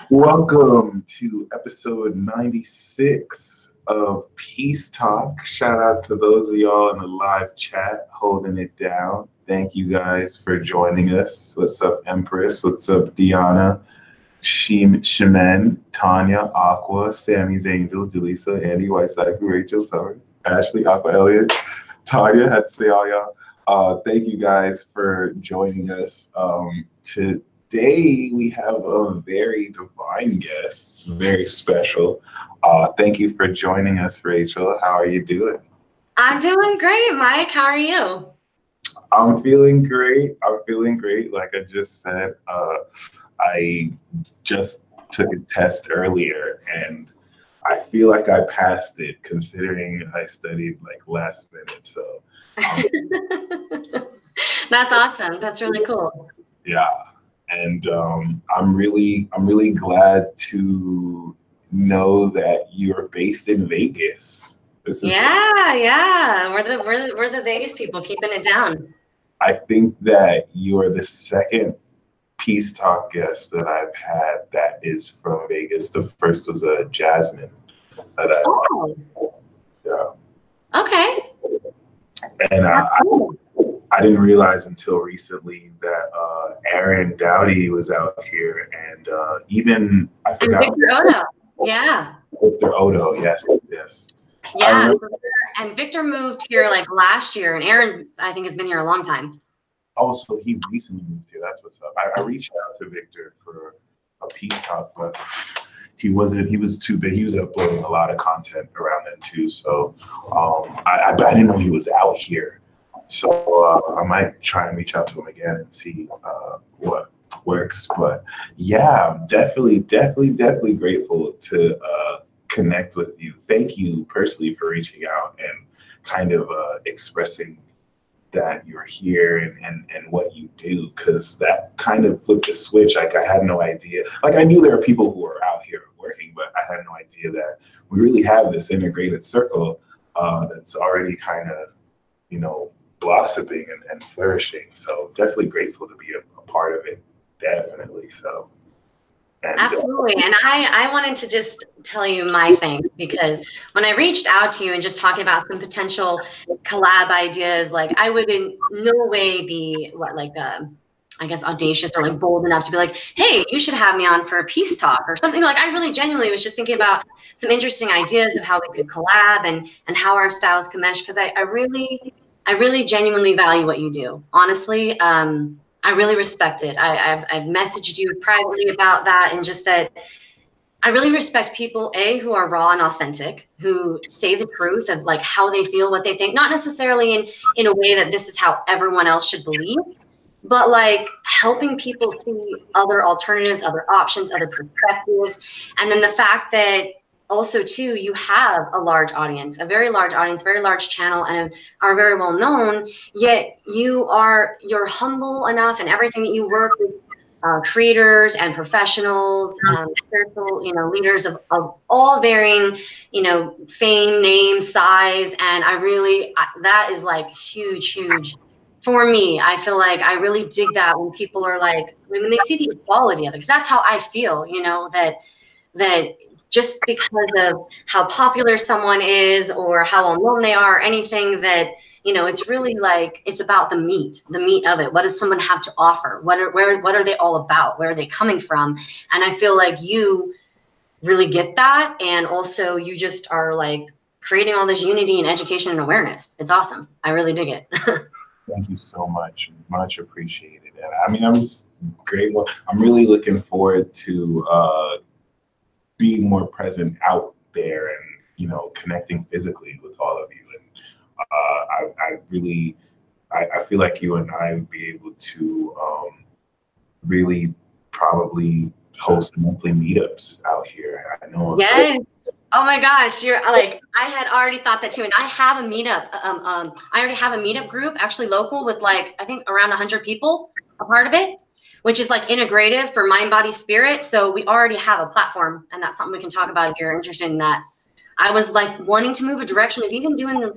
Welcome to episode 96 of Peace Talk. Shout out to those of y'all in the live chat holding it down. Thank you guys for joining us. What's up, Empress? What's up, Deanna? Shemen, Tanya, Aqua, Sammy's Angel, Delisa, Andy, Whiteside, Rachel, Summer, Ashley, Aqua, Elliott, Tanya, had to say all y'all. Thank you guys for joining us. Today we have a very divine guest, very special. Thank you for joining us, Rachel. How are you doing? I'm doing great, Mike. How are you? I'm feeling great. Like I just said, I just took a test earlier and I feel like I passed it considering I studied like last minute. So That's awesome. That's really cool. Yeah. And I'm really glad to know that you're based in Vegas. Yeah. We're the Vegas people keeping it down. I think that you are the second Peace Talk guest that I've had that is from Vegas. The first was Jasmine. Yeah. Okay. And I didn't realize until recently that Aaron Dowdy was out here, and even I forgot. And Victor Odo. Yeah. Victor Odo, yes. Yeah. And Victor moved here like last year, and Aaron, I think, has been here a long time. Oh, so he recently moved here. That's what's up. I reached out to Victor for a Peace Talk, but he was too big. He was uploading a lot of content around then too. So I didn't know he was out here. So I might try and reach out to him again and see what works. But yeah, I'm definitely grateful to connect with you. Thank you personally for reaching out and kind of expressing that you're here and what you do, because that kind of flipped the switch. Like I had no idea. Like I knew there are people who are out here working, but I had no idea that we really have this integrated circle that's already kind of, blossoming and flourishing. So definitely grateful to be a part of it. Definitely. So. Absolutely. And I wanted to just tell you my thanks, because when I reached out to you and just talking about some potential collab ideas, like I would in no way be I guess audacious or like bold enough to be like, hey, you should have me on for a Peace Talk or something. Like I really genuinely was just thinking about some interesting ideas of how we could collab and how our styles can mesh. Because I really genuinely value what you do. Honestly, I really respect it. I've messaged you privately about that, and just that I really respect people, who are raw and authentic, who say the truth of like how they feel, what they think, not necessarily in a way that this is how everyone else should believe, but like helping people see other alternatives, other options, other perspectives. And then the fact that also too, you have a large audience, a very large audience, very large channel, and are very well known, yet you're humble enough in everything that you work with creators and professionals, spiritual, leaders of all varying, fame, name, size. And that is like huge for me. I feel like I really dig that when people are like, when they see the equality of it, because that's how I feel, that just because of how popular someone is or how well known they are, anything that, it's really like, it's about the meat of it. What does someone have to offer? What are they all about? Where are they coming from? And I feel like you really get that. And also you just are like creating all this unity and education and awareness. It's awesome. I really dig it. Thank you so much. Much appreciated. And I mean, I'm just grateful. I'm really looking forward to being more present out there and, connecting physically with all of you. And I feel like you and I would be able to really probably host monthly meetups out here. I know. Yes. Oh my gosh, you're like, I had already thought that too. And I have a meetup. I already have a meetup group, actually local, with like, I think around 100 people a part of it, which is like integrative for mind, body, spirit. So we already have a platform, and that's something we can talk about if you're interested in that. I was like wanting to move a direction of even doing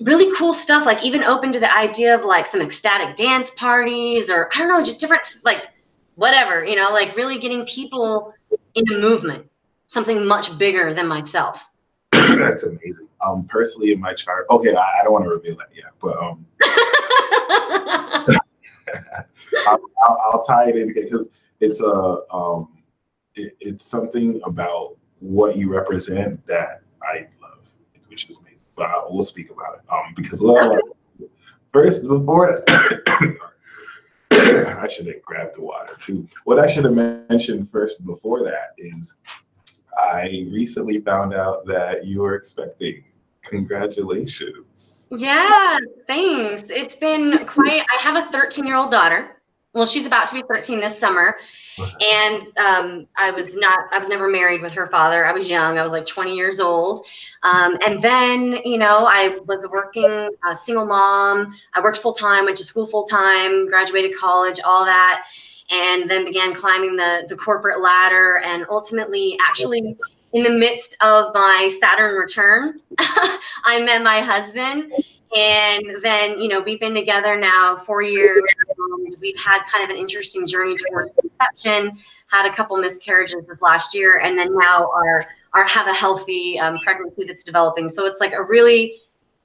really cool stuff, like even open to the idea of like some ecstatic dance parties, or I don't know, just different like whatever, you know, like really getting people in a movement, something much bigger than myself. That's amazing. Personally in my chart, okay, I don't want to reveal that yet, but I'll tie it in because it's it's something about what you represent that I love, which is amazing. But we'll speak about it. Because first before I should have grabbed the water too. What I should have mentioned first before that is I recently found out that you were expecting. Congratulations. Yeah, thanks. It's been quite, I have a 13-year-old daughter. Well, she's about to be 13 this summer. And I was never married with her father. I was young. I was like 20 years old. And then, you know, I was working a single mom. I worked full time, went to school full time, graduated college, all that. And then began climbing the corporate ladder, and ultimately actually in the midst of my Saturn return, I met my husband. And then, you know, we've been together now 4 years. And we've had kind of an interesting journey towards conception, had a couple miscarriages this last year, and then now have a healthy pregnancy that's developing. So it's like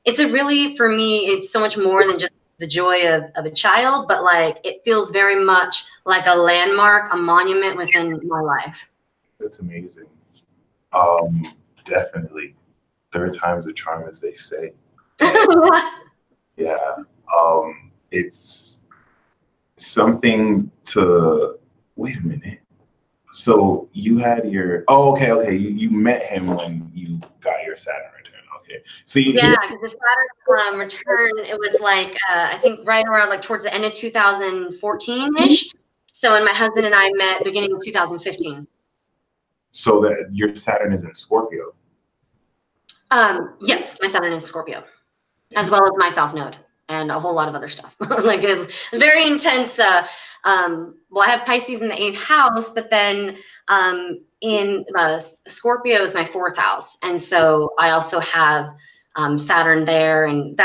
it's a really, for me, it's so much more than just the joy of a child, but like it feels very much like a landmark, a monument within my life. That's amazing. Definitely. Third time's a charm, as they say. Yeah. It's something to wait a minute. So you had your okay. You met him when you got your Saturn return. Okay. See, yeah, because the Saturn return, it was like I think right around like towards the end of 2014-ish. So, and my husband and I met beginning of 2015. So that your Saturn is in Scorpio. Yes, my Saturn is Scorpio, as well as my South Node and a whole lot of other stuff. Like it's very intense. Well, I have Pisces in the 8th house, but then in Scorpio is my 4th house, and so I also have Saturn there, and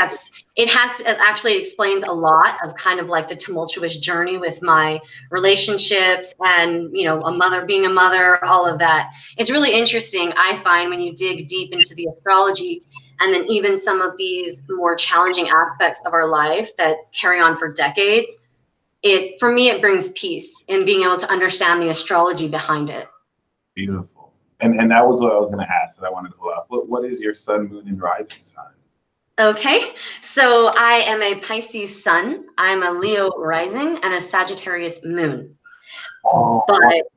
it actually explains a lot of kind of like the tumultuous journey with my relationships, and you know, being a mother, all of that. It's really interesting, I find, when you dig deep into the astrology, and then even some of these more challenging aspects of our life that carry on for decades. For me, it brings peace in being able to understand the astrology behind it. Beautiful. And that was what I was going to ask that I wanted to pull out. What is your sun, moon, and rising sign? Okay, so I am a Pisces sun, I'm a Leo rising, and a Sagittarius moon. Oh, but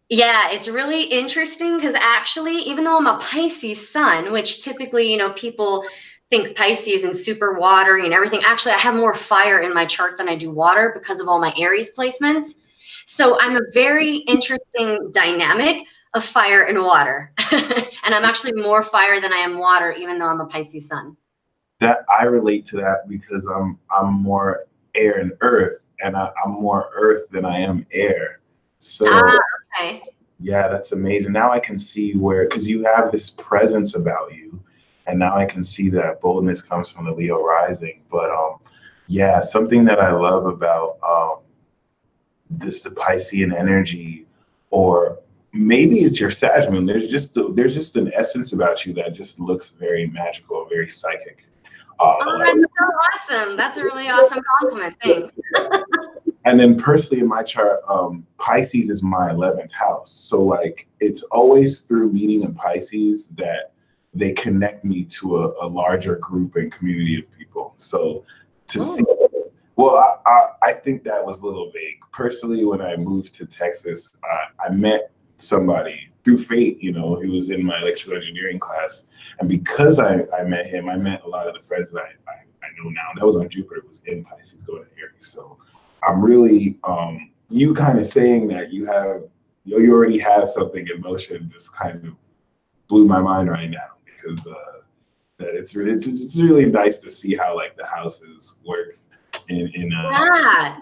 yeah, it's really interesting because actually, even though I'm a Pisces sun, which typically, you know, people think Pisces and super watery and everything. Actually, I have more fire in my chart than I do water because of all my Aries placements. So I'm a very interesting dynamic of fire and water. And I'm actually more fire than I am water, even though I'm a Pisces sun. That I relate to that because I'm more air and earth, and I'm more earth than I am air. So okay. Yeah, that's amazing. Now I can see because you have this presence about you, and now I can see that boldness comes from the Leo rising. But yeah, something that I love about the Piscean energy, or maybe it's your Sag moon. There's just an essence about you that just looks very magical, very psychic. That's so awesome. That's a really awesome compliment. Thanks. And then personally in my chart, Pisces is my 11th house. So like it's always through meeting in Pisces that they connect me to a larger group and community of people. So see, well, I think that was a little vague. Personally, when I moved to Texas, I met somebody through fate, you know, he was in my electrical engineering class. And because I met him, I met a lot of the friends that I know now. That was on Jupiter, it was in Pisces going to Aries. So I'm really, you kind of saying that you already have something in motion just kind of blew my mind right now, because that it's really nice to see how like the houses work yeah,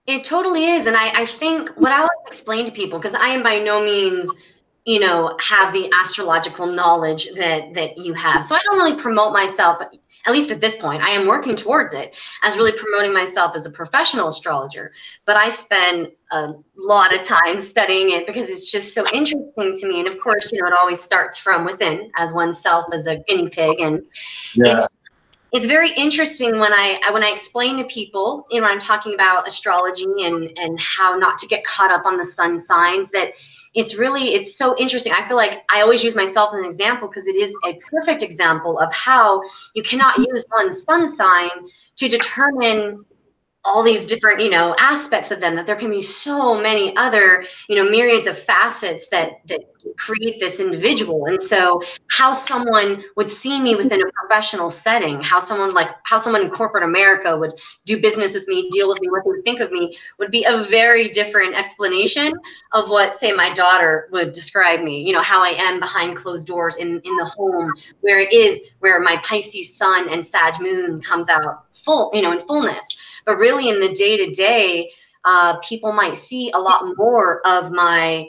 it totally is. And I think what I always explain to people, because I am by no means have the astrological knowledge that you have. So I don't really promote myself, at least at this point. I am working towards it as really promoting myself as a professional astrologer, but I spend a lot of time studying it because it's just so interesting to me. And of course, it always starts from within as oneself as a guinea pig. And Yeah. it's very interesting when I explain to people, I'm talking about astrology and how not to get caught up on the sun signs, that it's so interesting. I feel like I always use myself as an example because it is a perfect example of how you cannot use one sun sign to determine all these different, aspects of them, that there can be so many other, myriads of facets that create this individual. And so how someone would see me within a professional setting, how someone in corporate America would do business with me, deal with me, what they would think of me, would be a very different explanation of what, say, my daughter would describe me, how I am behind closed doors in the home, where my Pisces sun and Sag moon comes out full, in fullness. But really in the day-to-day, people might see a lot more of my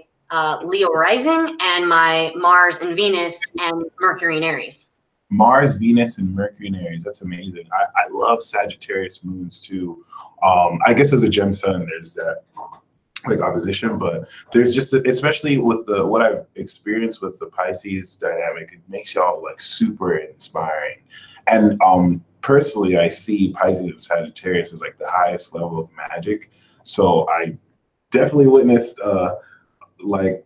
Leo rising and my Mars and Venus and Mercury and Aries. Mars, Venus, and Mercury and Aries. That's amazing. I love Sagittarius moons too. I guess as a gem sun, there's that like opposition, but there's just especially with what I've experienced with the Pisces dynamic, it makes y'all like super inspiring. And personally, I see Pisces and Sagittarius as like the highest level of magic. So I definitely witnessed like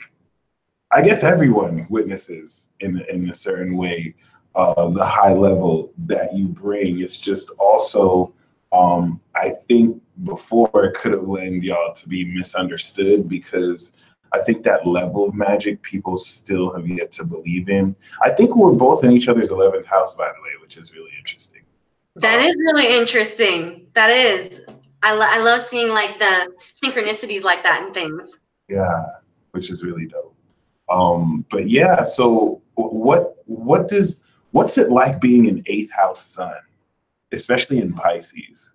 I guess everyone witnesses in a certain way the high level that you bring. It's just also I think before it could have led y'all to be misunderstood because I think that level of magic people still have yet to believe in. I think we're both in each other's 11th house, by the way, which is really interesting. That is really interesting. That is. I love seeing like the synchronicities like that and things. Yeah, which is really dope. But yeah, so what's it like being an 8th house sun, especially in Pisces?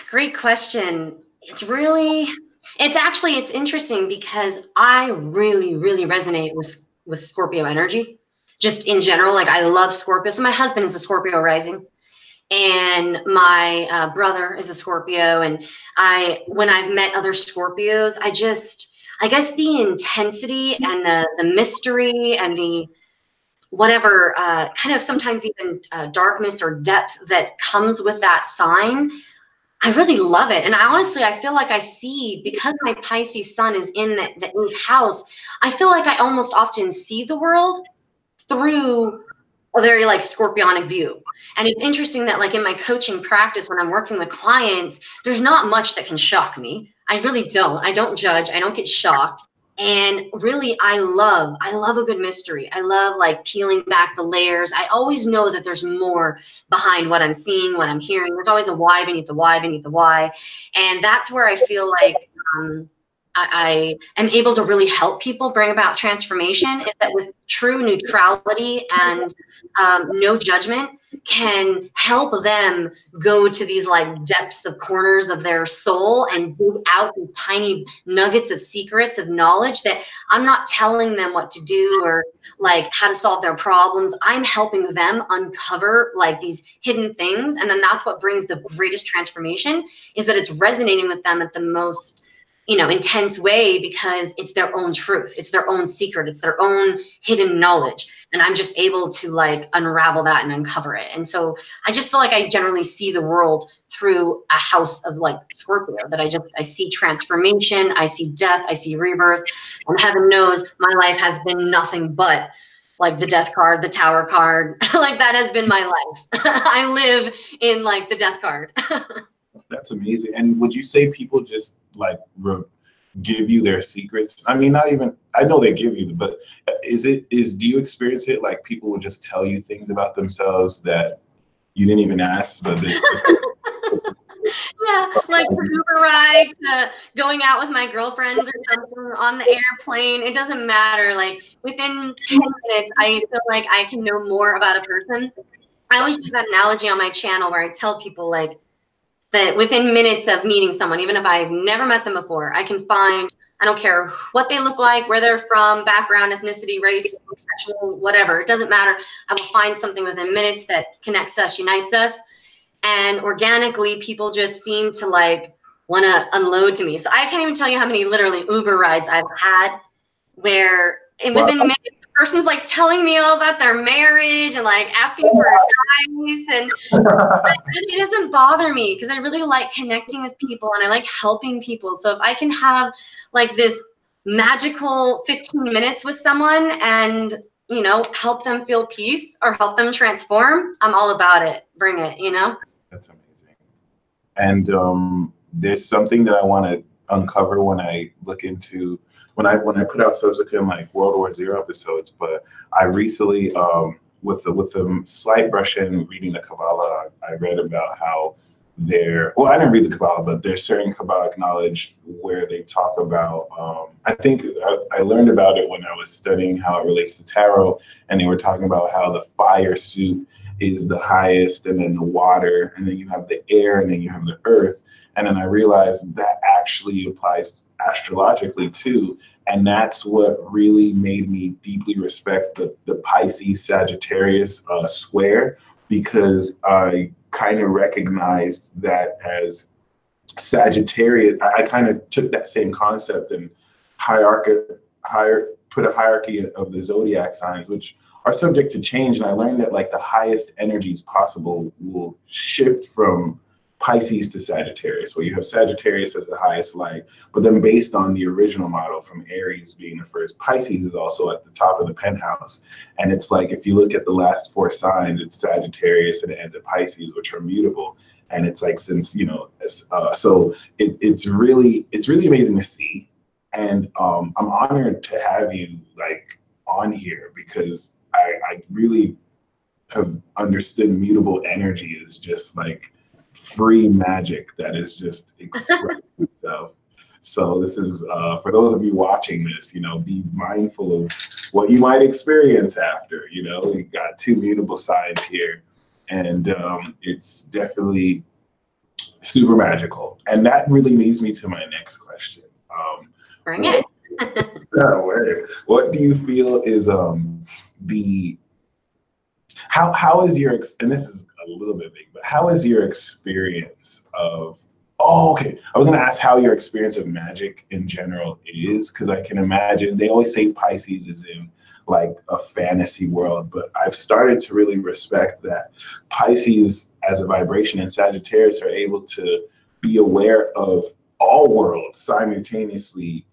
Great question. It's interesting because I really, really resonate with Scorpio energy, just in general. Like I love Scorpio. So my husband is a Scorpio rising, and my brother is a Scorpio. And when I've met other Scorpios, I guess the intensity and the mystery and the whatever kind of sometimes even darkness or depth that comes with that sign, I really love it. And I feel like I see, because my Pisces sun is in the 8th house, I feel like I almost often see the world through a very like scorpionic view. And it's interesting that like in my coaching practice, when I'm working with clients, there's not much that can shock me. I really don't. I don't judge. I don't get shocked. And really, I love a good mystery. I love like peeling back the layers. I always know that there's more behind what I'm seeing, what I'm hearing. There's always a why beneath the why beneath the why. And that's where I feel like I am able to really help people bring about transformation, is that with true neutrality and no judgment, can help them go to these like depths of corners of their soul and dig out these tiny nuggets of secrets of knowledge that I'm not telling them what to do or like how to solve their problems. I'm helping them uncover like these hidden things. And then that's what brings the greatest transformation, is that it's resonating with them at the most intense way, because it's their own truth. It's their own secret. It's their own hidden knowledge. And I'm just able to like unravel that and uncover it. And so I just feel like I generally see the world through a house of like Scorpio, that I see transformation, I see death, I see rebirth. And heaven knows my life has been nothing but like the death card, the tower card. Like that has been my life. I live in like the death card. That's amazing. And would you say people just like give you their secrets? I mean, not even, I know they give you, but do you experience it like people will just tell you things about themselves that you didn't even ask, but it's just yeah, like the Uber ride to going out with my girlfriends or something on the airplane. It doesn't matter. Like within 10 minutes, I feel like I can know more about a person. I always use that analogy on my channel where I tell people like that within minutes of meeting someone, even if I've never met them before, I can find I don't care what they look like, where they're from, background, ethnicity, race, sexual, whatever. It doesn't matter. I will find something within minutes that connects us, unites us. And organically, people just seem to like want to unload to me. So I can't even tell you how many literally Uber rides I've had where within minutes, the person's like telling me all about their marriage and like asking for advice. And it doesn't bother me because I really like connecting with people and I like helping people. So if I can have like this magical 15 minutes with someone and, you know, help them feel peace or help them transform, I'm all about it. Bring it, you know? That's amazing. And there's something that I want to uncover when I look into when I put out subsequent like World War Z episodes. But I recently, with the slight brush in reading the Kabbalah, I read about how well, I didn't read the Kabbalah, but there's certain Kabbalic knowledge where they talk about, I think I learned about it when I was studying how it relates to tarot, and they were talking about how the fire suit is the highest, and then the water, and then you have the air, and then you have the earth. And then I realized that actually applies astrologically too. And that's what really made me deeply respect the Pisces Sagittarius square, because I kind of recognized that as Sagittarius. I kind of took that same concept and put a hierarchy of the zodiac signs, which are subject to change. And I learned that like the highest energies possible will shift from Pisces to Sagittarius, where you have Sagittarius as the highest light, but then based on the original model from Aries being the first, Pisces is also at the top of the penthouse. And it's like, if you look at the last four signs, it's Sagittarius and it ends at Pisces, which are mutable. And it's like, since, you know, so it's really amazing to see. And I'm honored to have you like on here, because I really have understood mutable energy is just like free magic that is just expressing itself. So this is, for those of you watching this, you know, be mindful of what you might experience after. You know, we got two mutable signs here, and it's definitely super magical. And that really leads me to my next question. Bring it. What do you feel is how is your, and this is a little bit big, but how is your experience of, I was going to ask how your experience of magic in general is, because I can imagine they always say Pisces is in like a fantasy world, but I've started to really respect that Pisces as a vibration and Sagittarius are able to be aware of all worlds simultaneously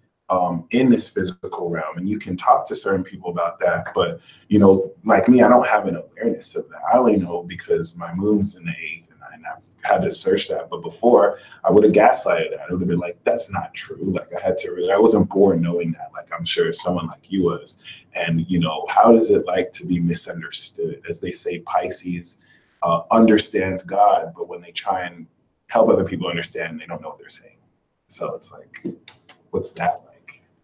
in this physical realm. And you can talk to certain people about that, but you know, like me, I don't have an awareness of that. I only know because my moon's in the 8th, and I've had to search that. But before, I would have gaslighted that. I would have been like, that's not true. Like I wasn't born knowing that, like I'm sure someone like you was. And you know, how does it like to be misunderstood? As they say, Pisces understands God, but when they try and help other people understand, they don't know what they're saying. So it's like, what's that like?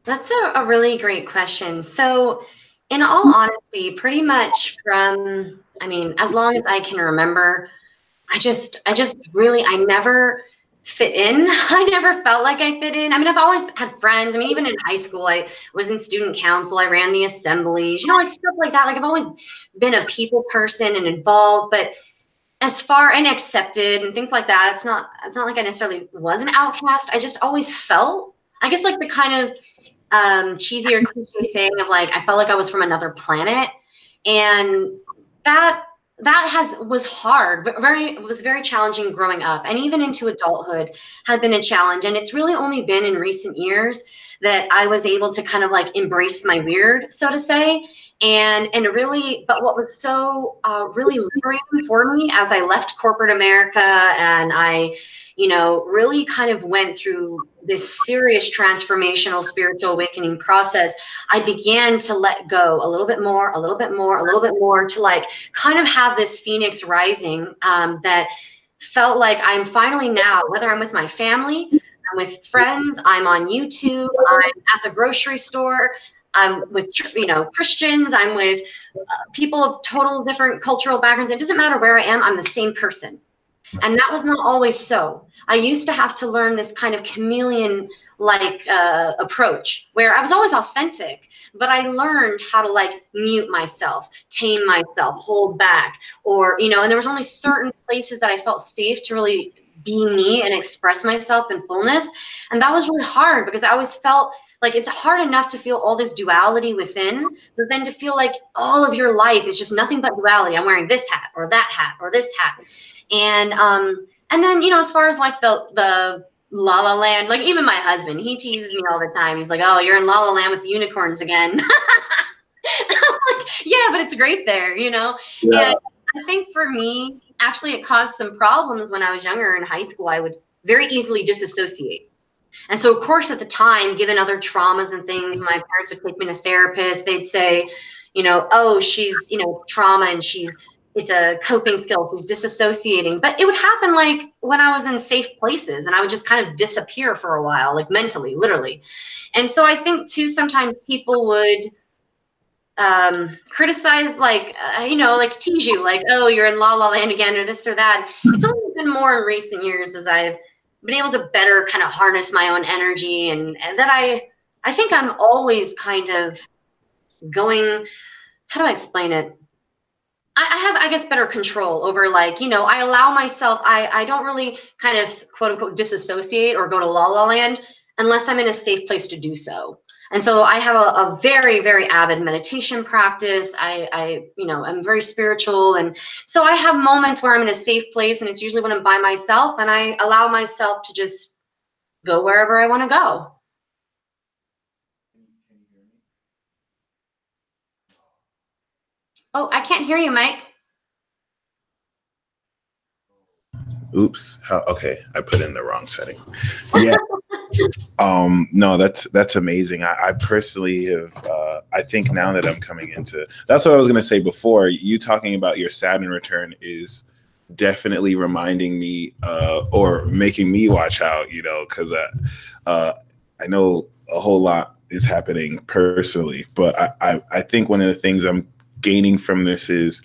That's a really great question. So, in all honesty, pretty much from, I mean, as long as I can remember, I never fit in. I never felt like I fit in. I mean, I've always had friends. I mean, even in high school, I was in student council. I ran the assemblies, you know, like stuff like that. Like I've always been a people person and involved, but as far and accepted and things like that, it's not like I necessarily was an outcast. I just always felt, I guess, like the kind of cheesy or cliche saying of like, I felt like I was from another planet. And that was hard, but was very challenging growing up, and even into adulthood had been a challenge. And it's really only been in recent years that I was able to kind of like embrace my weird, so to say. And really, but what was so really liberating for me as I left corporate America and I, you know, really kind of went through this serious transformational spiritual awakening process, I began to let go a little bit more, a little bit more, a little bit more, to like kind of have this phoenix rising that felt like I'm finally now, whether I'm with my family, I'm with friends, I'm on YouTube, I'm at the grocery store, I'm with, you know, Christians, I'm with people of total different cultural backgrounds. It doesn't matter where I am, I'm the same person. And that was not always so. I used to have to learn this kind of chameleon like approach where I was always authentic, but I learned how to like mute myself, tame myself, hold back, or, you know, and there was only certain places that I felt safe to really be me and express myself in fullness. And that was really hard because I always felt like it's hard enough to feel all this duality within, but then to feel like all of your life is just nothing but duality. I'm wearing this hat or that hat or this hat. And then, you know, as far as like the La La Land, like even my husband, he teases me all the time. He's like, "Oh, you're in La La Land with the unicorns again." Like, yeah, but it's great there, you know? Yeah. And I think for me, actually, it caused some problems when I was younger in high school. I would very easily disassociate. And so, of course, at the time, given other traumas and things, my parents would take me to therapists. They'd say, you know, oh, she's, you know, trauma and it's a coping skill. She's disassociating. But it would happen like when I was in safe places and I would just kind of disappear for a while, like mentally, literally. And so I think too, sometimes people would criticize, like, you know, like tease you, like, oh, you're in La La Land again, or this or that. It's only been more in recent years as I've been able to better kind of harness my own energy, and that I think I'm always kind of going, how do I explain it? I have, I guess, better control over, like, you know, I allow myself, I don't really kind of quote unquote disassociate or go to La La Land unless I'm in a safe place to do so. And so I have a very, very avid meditation practice. You know, I'm very spiritual. And so I have moments where I'm in a safe place, and it's usually when I'm by myself and I allow myself to just go wherever I want to go. Oh, I can't hear you, Mike. Oops. Okay, I put in the wrong setting. Yeah. No, that's amazing. I personally have. I think now that I'm coming into, that's what I was gonna say before. You talking about your Saturn return is definitely reminding me, or making me watch out. You know, because I know a whole lot is happening personally, but I think one of the things I'm gaining from this is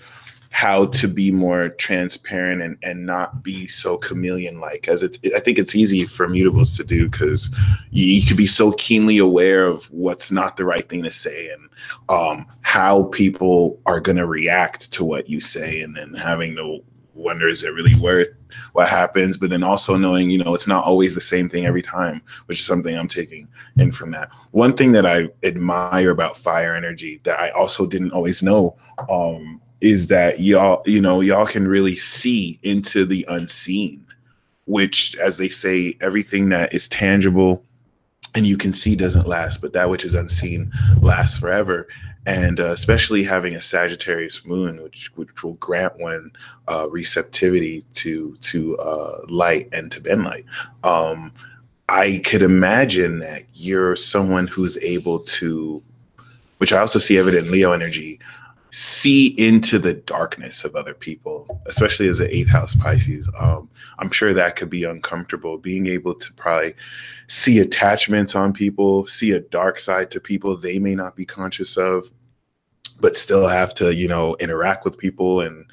how to be more transparent and not be so chameleon like, as I think it's easy for mutables to do, because you could be so keenly aware of what's not the right thing to say, and how people are going to react to what you say, and then having to wonder, is it really worth what happens? But then also knowing, you know, it's not always the same thing every time, which is something I'm taking in from that. One thing that I admire about fire energy that I also didn't always know, is that y'all can really see into the unseen, which, as they say, everything that is tangible and you can see doesn't last, but that which is unseen lasts forever. And especially having a Sagittarius moon, which will grant one receptivity to light and to bend light. I could imagine that you're someone who's able to, which I also see evident in Leo energy, see into the darkness of other people, especially as an 8th house Pisces. I'm sure that could be uncomfortable, being able to probably see attachments on people, see a dark side to people they may not be conscious of, but still have to, you know, interact with people and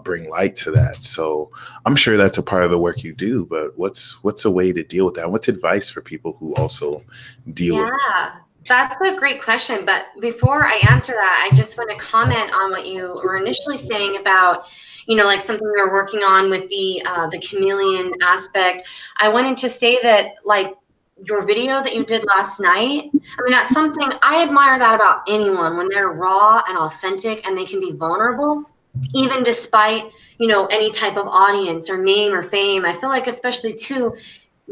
bring light to that. So I'm sure that's a part of the work you do, but what's a way to deal with that? What's advice for people who also deal with it? Yeah, that's a great question. But before I answer that, I just want to comment on what you were initially saying about, you know, like something we were working on with the chameleon aspect. I wanted to say that, like, your video that you did last night, I mean, that's something I admire that about anyone, when they're raw and authentic and they can be vulnerable, even despite, you know, any type of audience or name or fame. I feel like, especially too,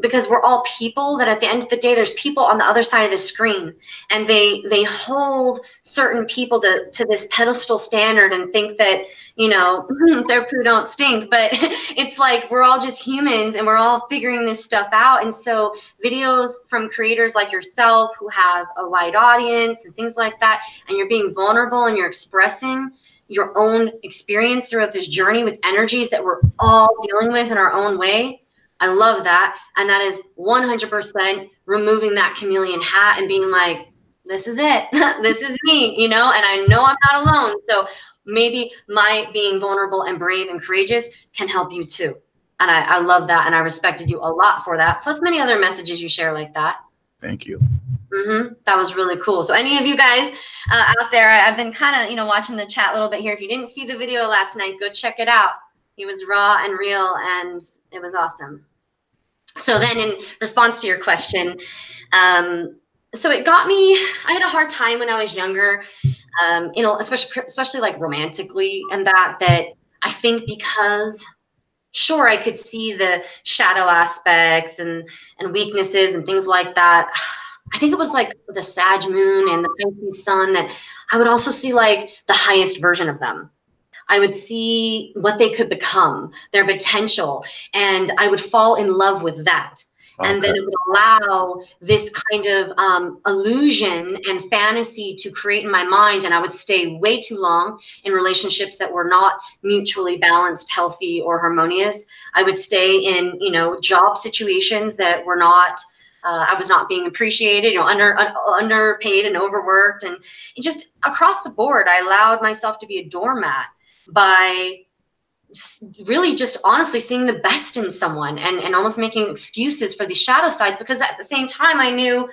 because we're all people, that at the end of the day there's people on the other side of the screen, and they hold certain people to this pedestal standard and think that, you know, their poo don't stink. But it's like we're all just humans and we're all figuring this stuff out. And so videos from creators like yourself who have a wide audience and things like that, and you're being vulnerable and you're expressing your own experience throughout this journey with energies that we're all dealing with in our own way. I love that. And that is 100% removing that chameleon hat and being like, this is it. This is me, you know, and I know I'm not alone. So maybe my being vulnerable and brave and courageous can help you too. And I love that. And I respected you a lot for that. Plus many other messages you share like that. Thank you. That was really cool. So any of you guys out there, I've been kind of, watching the chat a little bit here. If you didn't see the video last night, go check it out. He was raw and real, and it was awesome. So then in response to your question, so it got me, I had a hard time when I was younger, especially like romantically, and that I think because sure, I could see the shadow aspects and weaknesses and things like that. I think it was like the Sag moon and the Pisces sun that I would also see like the highest version of them. I would see what they could become, their potential, and I would fall in love with that. And then it would allow this kind of illusion and fantasy to create in my mind. And I would stay way too long in relationships that were not mutually balanced, healthy, or harmonious. I would stay in, job situations that were not, I was not being appreciated, underpaid and overworked. And just across the board, I allowed myself to be a doormat by really just honestly seeing the best in someone and almost making excuses for these shadow sides, because at the same time I knew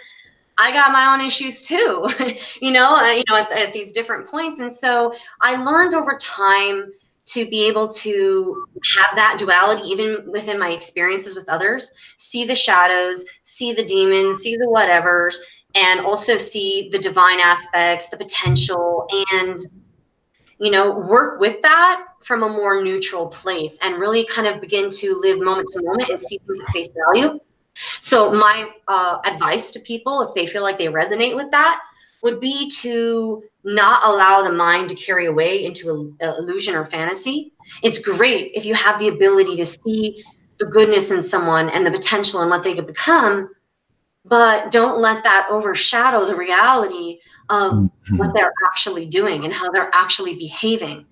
I got my own issues too, at these different points. And so I learned over time to be able to have that duality, even within my experiences with others, see the shadows, see the demons, see the whatevers, and also see the divine aspects, the potential, and work with that from a more neutral place and really kind of begin to live moment to moment and see things at face value. So my advice to people, if they feel like they resonate with that, would be to not allow the mind to carry away into a illusion or fantasy. It's great if you have the ability to see the goodness in someone and the potential and what they could become, but don't let that overshadow the reality of what they're actually doing and how they're actually behaving.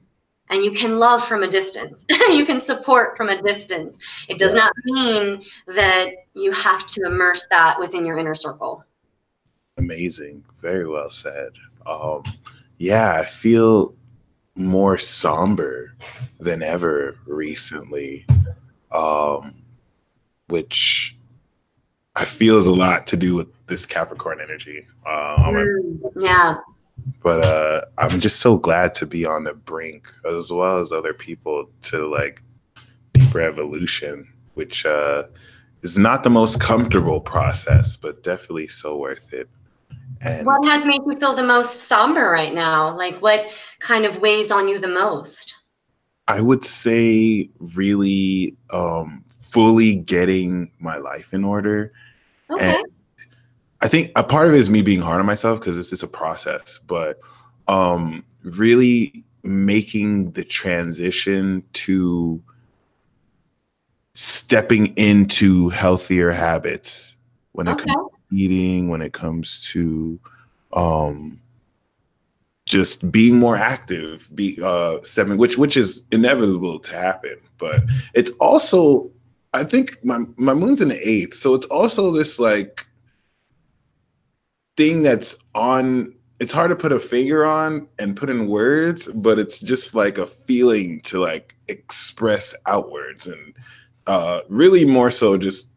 And you can love from a distance. You can support from a distance. It does not mean that you have to immerse that within your inner circle. Amazing. Very well said. I feel more somber than ever recently, which I feel is a lot to do with this Capricorn energy. But I'm just so glad to be on the brink, as well as other people, to like deeper evolution, which is not the most comfortable process, but definitely so worth it. And what has made you feel the most somber right now? Like, what kind of weighs on you the most? I would say really fully getting my life in order. Okay. And I think a part of it is me being hard on myself because this is a process, but really making the transition to stepping into healthier habits when it comes to eating, when it comes to just being more active, stepping, which is inevitable to happen. But it's also, I think my moon's in the 8th, so it's also this like thing that's on. It's hard to put a finger on and put in words, but it's just like a feeling to like express outwards, and really more so just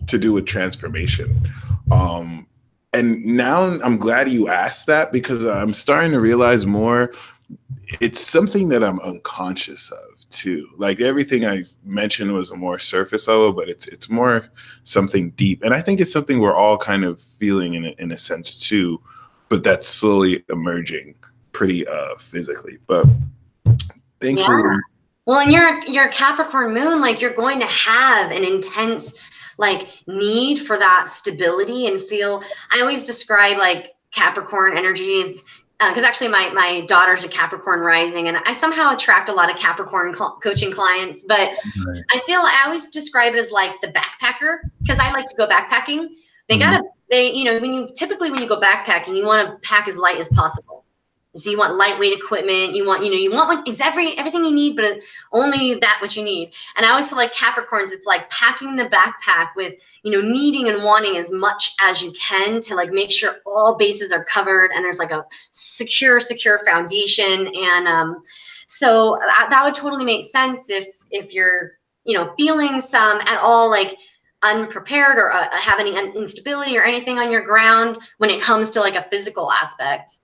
to do with transformation. And now I'm glad you asked that, because I'm starting to realize more. It's something that I'm unconscious of too. Like everything I mentioned was more surface level, but it's more something deep. And I think it's something we're all kind of feeling in a sense too, but that's slowly emerging pretty physically. But thankfully. Yeah. Well, in your Capricorn moon, like you're going to have an intense like need for that stability and feel. I always describe like Capricorn energy as because actually my daughter's a Capricorn rising, and I somehow attract a lot of Capricorn coaching clients. But I always describe it as like the backpacker, because I like to go backpacking. When you go backpacking, you want to pack as light as possible. So you want lightweight equipment. You want everything you need, but only that which you need. And I always feel like Capricorns, it's like packing the backpack with, needing and wanting as much as you can to like make sure all bases are covered and there's like a secure foundation. And so that would totally make sense if you're, feeling some at all like unprepared or have any instability or anything on your ground when it comes to like a physical aspect.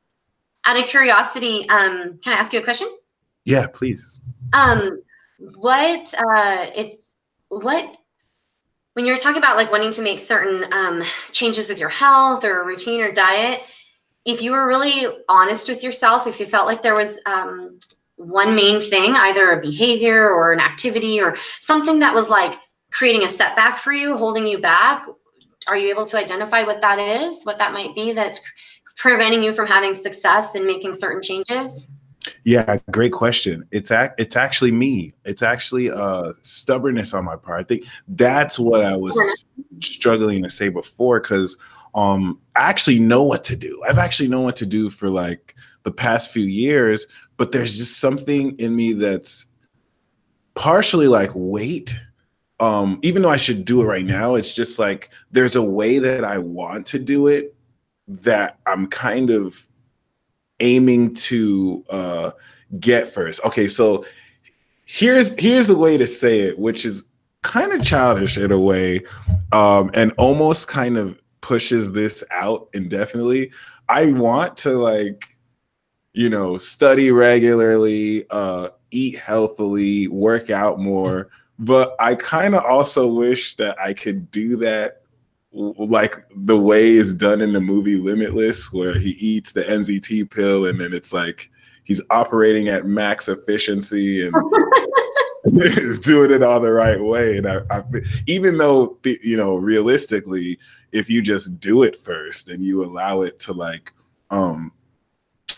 Out of curiosity, can I ask you a question? Yeah, please. Um, what it's what when you're talking about like wanting to make certain changes with your health or routine or diet, if you were really honest with yourself, if you felt like there was one main thing, either a behavior or an activity or something that was like creating a setback for you, holding you back, are you able to identify what that is, what that might be that's preventing you from having success and making certain changes? Yeah, great question. It's actually me. It's actually stubbornness on my part. I think that's what I was struggling to say before, because I actually know what to do. I've actually known what to do for like the past few years, but there's just something in me that's partially like, wait, even though I should do it right now, it's just like there's a way that I want to do it that I'm kind of aiming to get first. Okay, so here's a way to say it, which is kind of childish in a way, and almost kind of pushes this out indefinitely. I want to, like, study regularly, eat healthily, work out more, but I kind of also wish that I could do that like the way it's done in the movie Limitless, where he eats the NZT pill and then it's like he's operating at max efficiency and is doing it all the right way. And even though, realistically, if you just do it first and you allow it to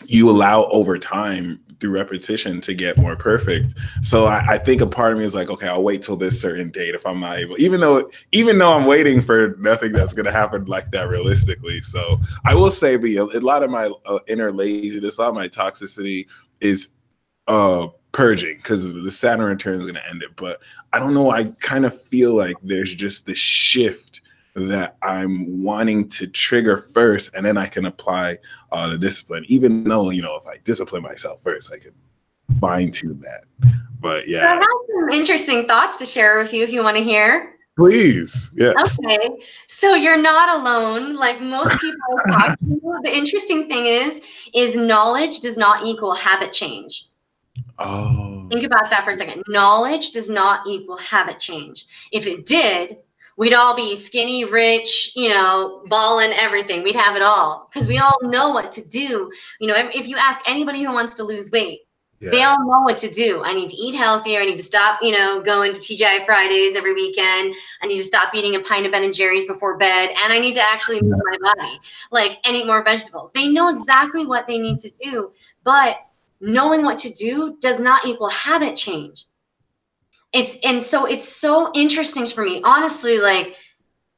you allow over time through repetition to get more perfect. So I think a part of me is like, okay, I'll wait till this certain date if I'm not able, even though I'm waiting for nothing that's going to happen like that realistically. So I will say, a lot of my inner laziness, a lot of my toxicity is purging, because the Saturn return is going to end it. But I don't know. I kind of feel like there's just this shift that I'm wanting to trigger first, and then I can apply the discipline. Even though, if I discipline myself first, I can fine tune that. But yeah. I have some interesting thoughts to share with you if you want to hear. Please, yes. Okay, so you're not alone. Like most people I talk to, the interesting thing is knowledge does not equal habit change. Oh. Think about that for a second. Knowledge does not equal habit change. If it did, we'd all be skinny, rich, balling, everything. We'd have it all because we all know what to do. If you ask anybody who wants to lose weight, they all know what to do. I need to eat healthier. I need to stop, going to TGI Fridays every weekend. I need to stop eating a pint of Ben and Jerry's before bed. And I need to actually move my body, and eat more vegetables. They know exactly what they need to do. But knowing what to do does not equal habit change. So it's so interesting for me, honestly. Like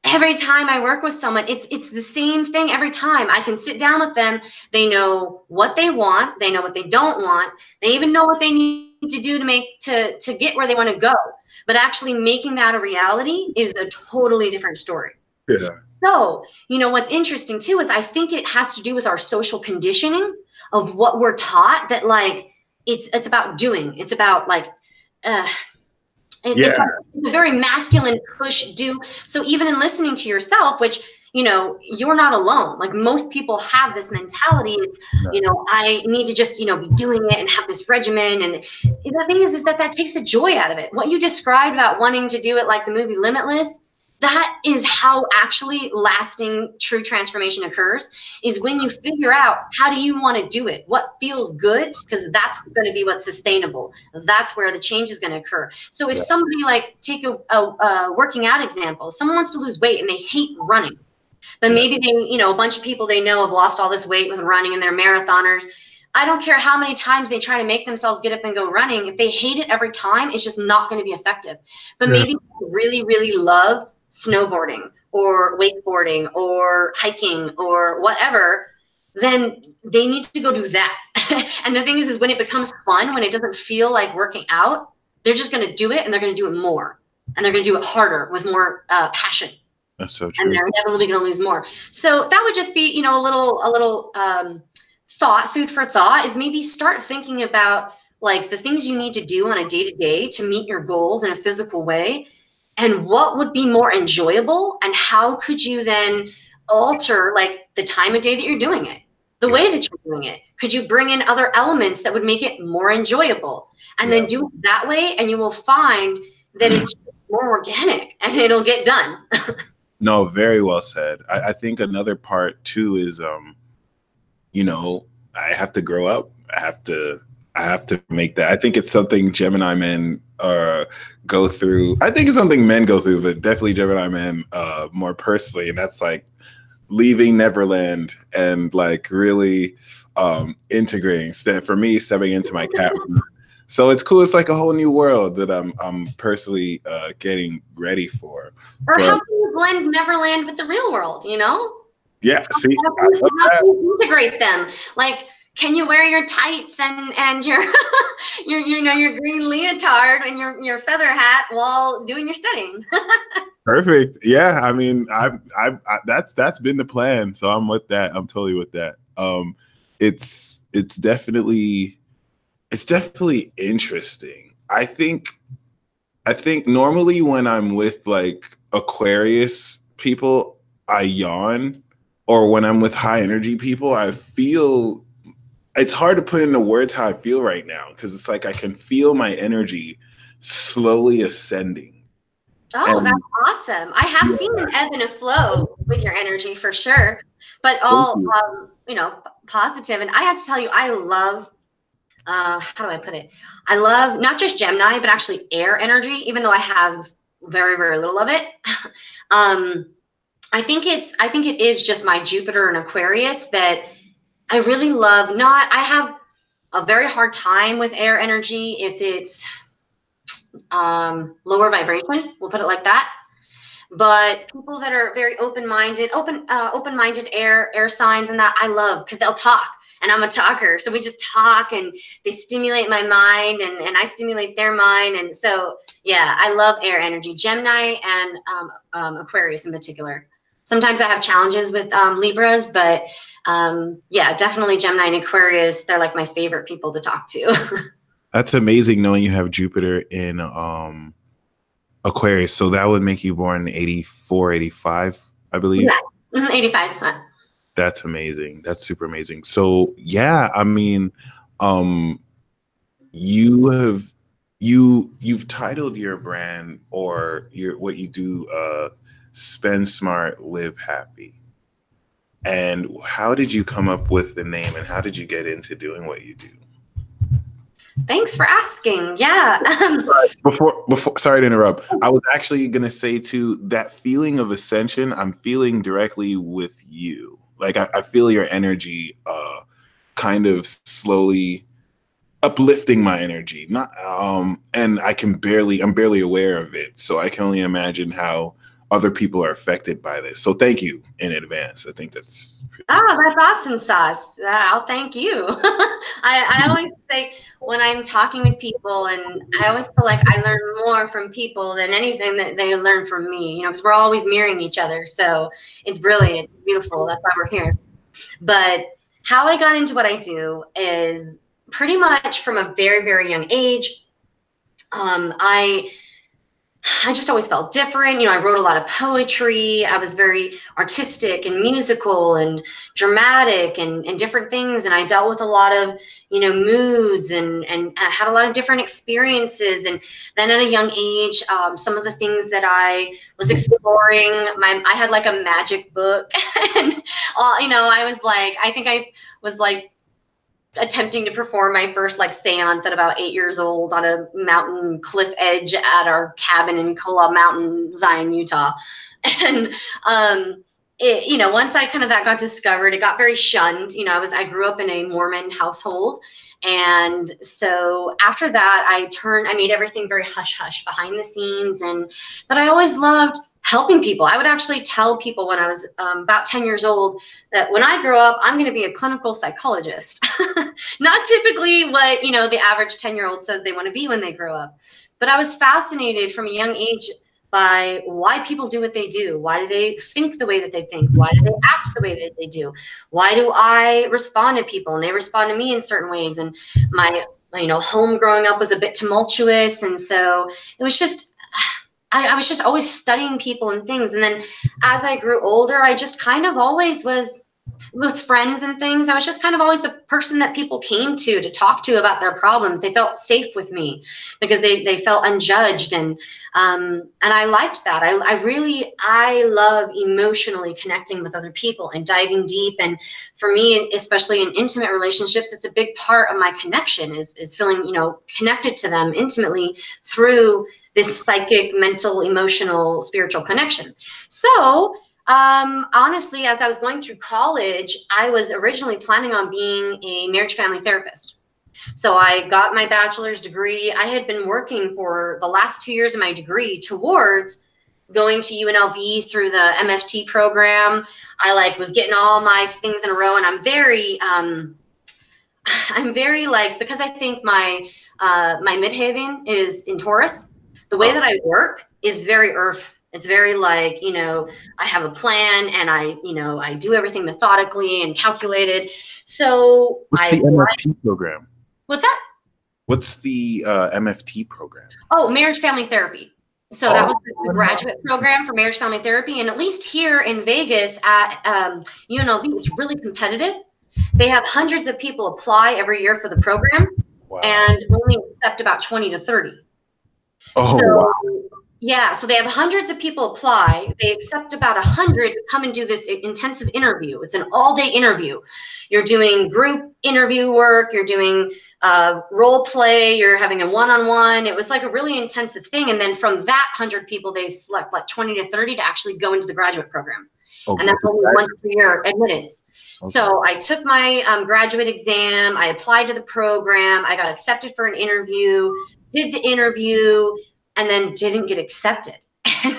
every time I work with someone, it's the same thing every time. I can sit down with them. They know what they want. They know what they don't want. They even know what they need to do to get where they want to go. But actually making that a reality is a totally different story. Yeah. So, what's interesting too is I think it has to do with our social conditioning of what we're taught, that it's about doing. It's about it's a very masculine push do. So even in listening to yourself, which, you're not alone. Like most people have this mentality. It's, I need to just, be doing it and have this regimen. And the thing is that takes the joy out of it. What you described about wanting to do it like the movie Limitless, that is how actually lasting true transformation occurs, is when you figure out how do you want to do it, what feels good, because that's going to be what's sustainable. That's where the change is going to occur. So if somebody, take a working out example, someone wants to lose weight and they hate running, but maybe they, a bunch of people they know have lost all this weight with running and they're marathoners. I don't care how many times they try to make themselves get up and go running. If they hate it every time, it's just not going to be effective. But maybe they really, really love snowboarding or wakeboarding or hiking or whatever, then they need to go do that. And the thing is when it becomes fun, when it doesn't feel like working out, they're just going to do it, and they're going to do it more, and they're going to do it harder with more passion. That's so true. And they're inevitably going to lose more. So that would just be, a little food for thought, is maybe start thinking about the things you need to do on a day-to-day to meet your goals in a physical way. and what would be more enjoyable, and how could you then alter like the time of day that you're doing it, the way that you're doing it. Could you bring in other elements that would make it more enjoyable, and then do it that way, and you will find that it's more organic and it'll get done. No, very well said. I think another part too is, you know, I have to grow up. I have to make that. I think it's something Gemini men go through. I think it's something men go through, but definitely Gemini men more personally. And that's like leaving Neverland and like really integrating. For me, stepping into my cat. So it's cool. It's like a whole new world that I'm personally getting ready for. Or how can you blend Neverland with the real world, you know? Yeah, see, how can you integrate them? Like, can you wear your tights and your your green leotard and your feather hat while doing your studying? Perfect. Yeah, I mean, that's been the plan. So I'm with that. I'm totally with that. It's definitely interesting. I think normally when I'm with like Aquarius people, I yawn, or when I'm with high energy people, I feel it's hard to put into words how I feel right now, because it's like I can feel my energy slowly ascending. Oh, that's awesome. I have seen an ebb and a flow with your energy for sure, but all, you know, positive. And I have to tell you, I love, how do I put it? I love not just Gemini, but actually air energy, even though I have very, very little of it. I think it is just my Jupiter and Aquarius that I really love. I have a very hard time with air energy if it's lower vibration, we'll put it like that. But people that are very open-minded air signs, and that I love, because they'll talk, and I'm a talker, so we just talk and they stimulate my mind, and I stimulate their mind. And so yeah, I love air energy, Gemini and Aquarius in particular. Sometimes I have challenges with Libras, but yeah, definitely Gemini and Aquarius, they're like my favorite people to talk to. That's amazing knowing you have Jupiter in Aquarius. So that would make you born in 84, 85, I believe. Yeah, 85. That's amazing. That's super amazing. So yeah, I mean, you've titled your brand, or what you do, Spend Smart, Live Happy. And how did you come up with the name, and how did you get into doing what you do? Thanks for asking. Yeah. Before, sorry to interrupt. I was actually going to say too, that feeling of ascension, I'm feeling directly with you. Like I feel your energy kind of slowly uplifting my energy. Not and I'm barely aware of it. So I can only imagine how other people are affected by this. So thank you in advance. I think that's that's awesome, Sauce. I'll thank you. I always say, when I'm talking with people, and I always feel like I learn more from people than anything that they learn from me, you know, because we're always mirroring each other. So it's brilliant, it's beautiful. That's why we're here. But how I got into what I do is pretty much from a very, very young age. I just always felt different. You know, I wrote a lot of poetry. I was very artistic and musical and dramatic and different things. And I dealt with a lot of, you know, moods, and I had a lot of different experiences. And then at a young age, some of the things that I was exploring, I had like a magic book and you know, I think I was like attempting to perform my first like seance at about 8 years old on a mountain cliff edge at our cabin in Kola Mountain, Zion, Utah. And you know, once I kind of that got discovered, it got very shunned. You know, I grew up in a Mormon household, and so after that I made everything very hush hush behind the scenes. But I always loved helping people. I would actually tell people when I was about 10 years old that when I grow up, I'm going to be a clinical psychologist. Not typically what, you know, the average 10-year-old says they want to be when they grow up. But I was fascinated from a young age by why people do what they do. Why do they think the way that they think? Why do they act the way that they do? Why do I respond to people and they respond to me in certain ways? And my, you know, home growing up was a bit tumultuous. And so it was just, I was just always studying people and things. And then as I grew older, I just kind of always was with friends and things. I was just kind of always the person that people came to talk to about their problems. They felt safe with me because they felt unjudged. And I liked that. I love emotionally connecting with other people and diving deep. And for me, especially in intimate relationships, it's a big part of my connection is feeling, connected to them intimately through this psychic, mental, emotional, spiritual connection. So honestly, as I was going through college, I was originally planning on being a marriage family therapist. So I got my bachelor's degree. I had been working for the last 2 years of my degree towards going to UNLV through the MFT program. I was getting all my things in a row, and I'm very because I think my midheaven is in Taurus. The way that I work is very earth. It's very I have a plan, and I do everything methodically and calculated. So what's the MFT program? What's that? What's the MFT program? Oh, marriage family therapy. So that was the graduate program for marriage family therapy. And at least here in Vegas at UNLV, it's really competitive. They have hundreds of people apply every year for the program, and only accept about 20 to 30. Yeah, so they have hundreds of people apply. They accept about 100 to come and do this intensive interview. It's an all-day interview. You're doing group interview work. You're doing role play. You're having a one-on-one. It was like a really intensive thing. And then from that 100 people, they select like 20 to 30 to actually go into the graduate program. And that's only once per year admittance. Okay. So I took my graduate exam. I applied to the program. I got accepted for an interview, did the interview, and then didn't get accepted.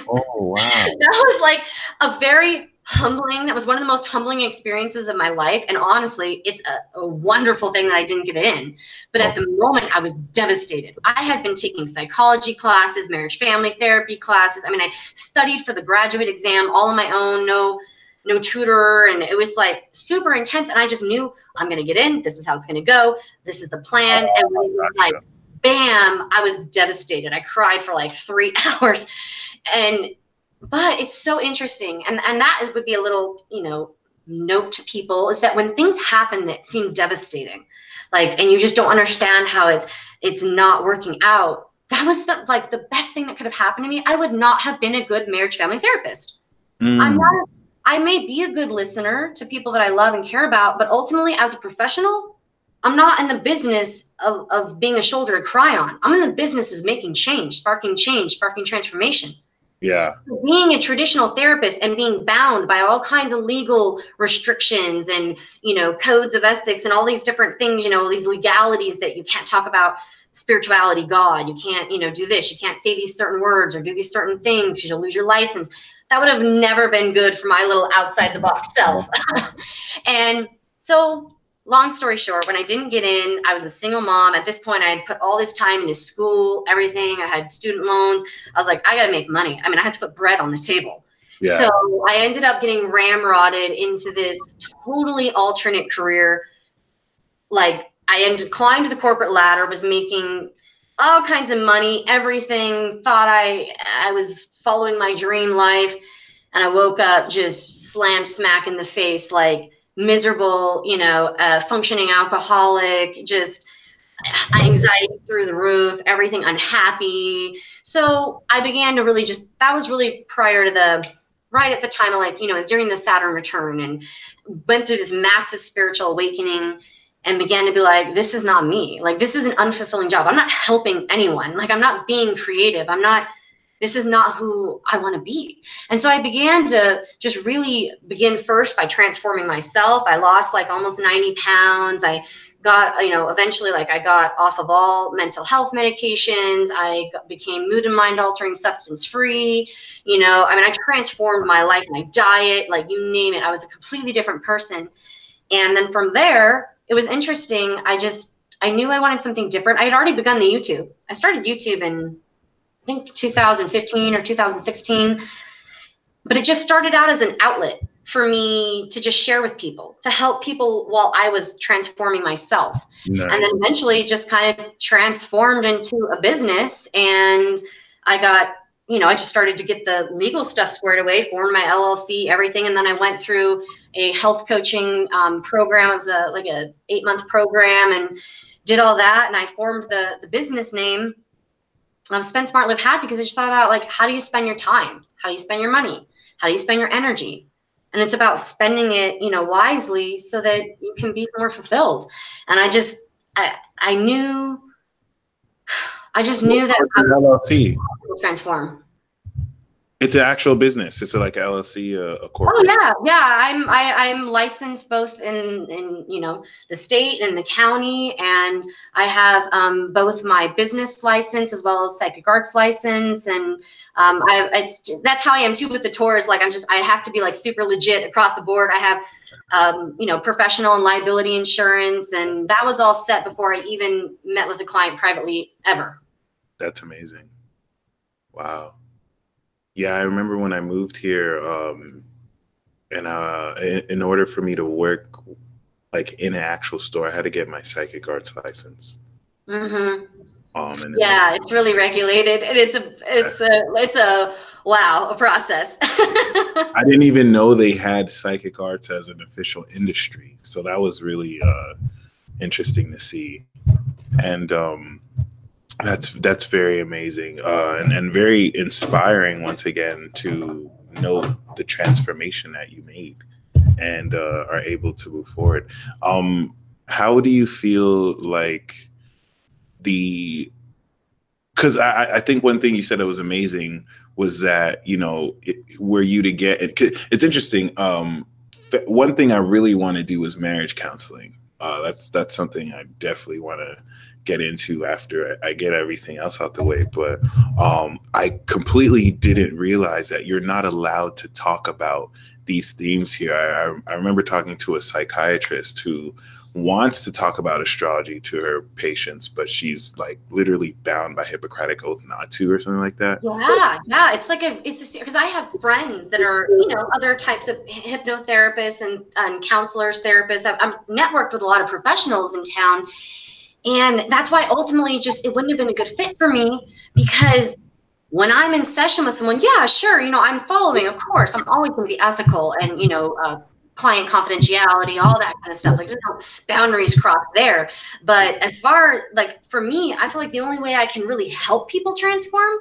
Oh, wow. That was like that was one of the most humbling experiences of my life. And honestly, it's a wonderful thing that I didn't get in. But at the moment, I was devastated. I had been taking psychology classes, marriage family therapy classes. I mean, I studied for the graduate exam all on my own, no tutor. And it was like super intense. And I just knew I'm going to get in. This is how it's going to go. This is the plan. And when it was like, bam, I was devastated. I cried for like 3 hours. But it's so interesting. And that would be a little, note to people, is that when things happen that seem devastating, and you just don't understand how it's not working out, that was the best thing that could have happened to me. I would not have been a good marriage family therapist. I may be a good listener to people that I love and care about, but ultimately as a professional, I'm not in the business of being a shoulder to cry on. I'm in the business of making change, sparking transformation. Yeah. Being a traditional therapist and being bound by all kinds of legal restrictions and, codes of ethics and all these different things, these legalities that you can't talk about spirituality, God, you can't, do this, you can't say these certain words or do these certain things because you'll lose your license. That would have never been good for my little outside the box self. And so, long story short, when I didn't get in, I was a single mom. At this point, I had put all this time into school, everything. I had student loans. I was like, I got to make money. I mean, I had to put bread on the table. Yeah. So I ended up getting ramrodded into this totally alternate career. I climbed the corporate ladder, was making all kinds of money, everything, thought I was following my dream life. And I woke up just slam smack in the face, miserable, functioning alcoholic, just anxiety through the roof, everything unhappy. So I began to really that was really right at the time of during the Saturn return, and went through this massive spiritual awakening and began to be like, this is not me. This is an unfulfilling job. I'm not helping anyone. I'm not being creative. This is not who I want to be. And so I began to just really begin first by transforming myself. I lost almost 90 pounds. I got, eventually I got off of all mental health medications. I became mood and mind altering substance free. I transformed my life, my diet, you name it. I was a completely different person. And then from there, it was interesting. I knew I wanted something different. I had already begun the YouTube. I started YouTube in I think 2015 or 2016, but it just started out as an outlet for me to just share with people, to help people while I was transforming myself. Nice. And then eventually just kind of transformed into a business. And I got, I just started to get the legal stuff squared away, formed my LLC, everything. And then I went through a health coaching program. It was like a 8-month program, and did all that. And I formed the business name Spend Smart, Live Happy, because I just thought about, like, how do you spend your time? How do you spend your money? How do you spend your energy? And it's about spending it, wisely, so that you can be more fulfilled. And I just knew that I LLC. would transform. It's an actual business. It's like an LLC, a corporate. Oh yeah. I'm licensed both in the state and the county, and I have both my business license as well as psychic arts license, and that's how I am too with the tours. Like I have to be like super legit across the board. I have professional and liability insurance, and that was all set before I even met with a client privately ever. That's amazing. Wow. Yeah, I remember when I moved here, and in order for me to work like in an actual store, I had to get my psychic arts license. Mm-hmm. And yeah, it's really regulated, and it's a process. I didn't even know they had psychic arts as an official industry, so that was really interesting to see, and that's very amazing and very inspiring once again to know the transformation that you made and are able to move forward. How do you feel like because I think one thing you said that was amazing was that, were you to get it. It's interesting. One thing I really want to do is marriage counseling. That's something I definitely want to get into after I get everything else out the way. But I completely didn't realize that you're not allowed to talk about these themes here. I remember talking to a psychiatrist who wants to talk about astrology to her patients, but she's like literally bound by Hippocratic oath not to, or something like that. Yeah. It's like because I have friends that are other types of hypnotherapists and counselors, therapists. I'm networked with a lot of professionals in town, and that's why ultimately it wouldn't have been a good fit for me, because when I'm in session with someone, yeah, sure, I'm following, of course, I'm always going to be ethical and client confidentiality, all that kind of stuff. Like, there's no boundaries crossed there. But as far, like, for me, I feel like the only way I can really help people transform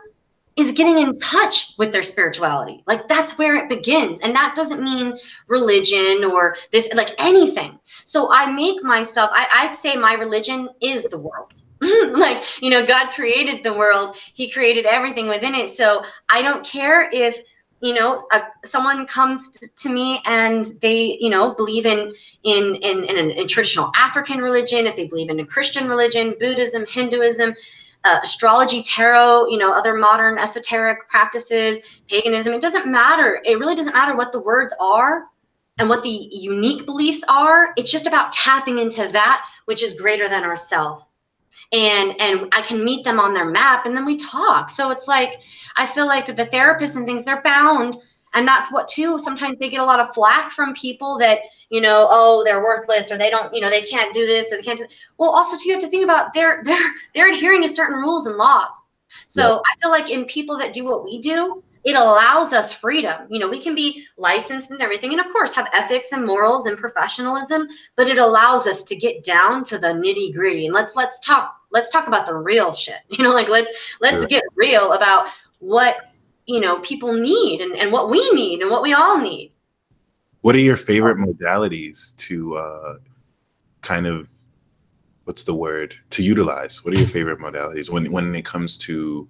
is getting in touch with their spirituality. Like, that's where it begins. And that doesn't mean religion or this, like, anything. So I make myself, I'd say my religion is the world. Like, God created the world. He created everything within it. So I don't care if someone comes to me and they, believe in a traditional African religion, if they believe in a Christian religion, Buddhism, Hinduism, astrology, tarot, other modern esoteric practices, paganism. It doesn't matter. It really doesn't matter what the words are and what the unique beliefs are. It's just about tapping into that which is greater than ourselves. And I can meet them on their map, and then we talk. So it's like, I feel like the therapists and things, they're bound. And that's what too, sometimes they get a lot of flack from people that, oh, they're worthless, or they don't, they can't do this, or they can't do. Well, also too, you have to think about they're adhering to certain rules and laws. So yeah. I feel like in people that do what we do, it allows us freedom. We can be licensed and everything, and of course have ethics and morals and professionalism, but it allows us to get down to the nitty gritty. And let's talk about the real shit. Like let's get real about what, people need and what we need and what we all need. What are your favorite modalities to kind of, what's the word, to utilize? What are your favorite modalities when it comes to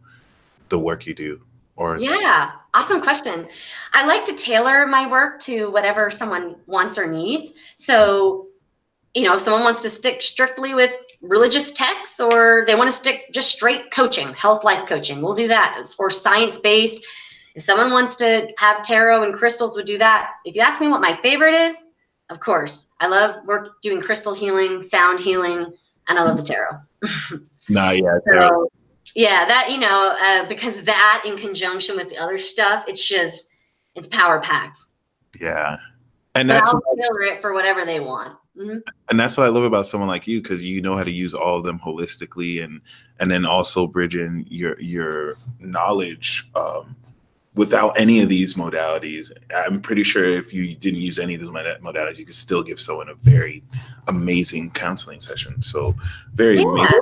the work you do? Yeah, awesome question. I like to tailor my work to whatever someone wants or needs. So, if someone wants to stick strictly with religious texts, or they want to stick just straight coaching, health life coaching, we'll do that. Or science-based. If someone wants to have tarot and crystals, we'll do that. If you ask me what my favorite is, of course, I love doing crystal healing, sound healing, and I love the tarot. Tarot. Yeah, that, because that in conjunction with the other stuff, it's power packed. Yeah. And that's I'll tailor it for whatever they want. Mm-hmm. And that's what I love about someone like you, because you know how to use all of them holistically, and then also bridge in your knowledge without any of these modalities. I'm pretty sure if you didn't use any of these modalities, you could still give someone a very amazing counseling session. So very amazing.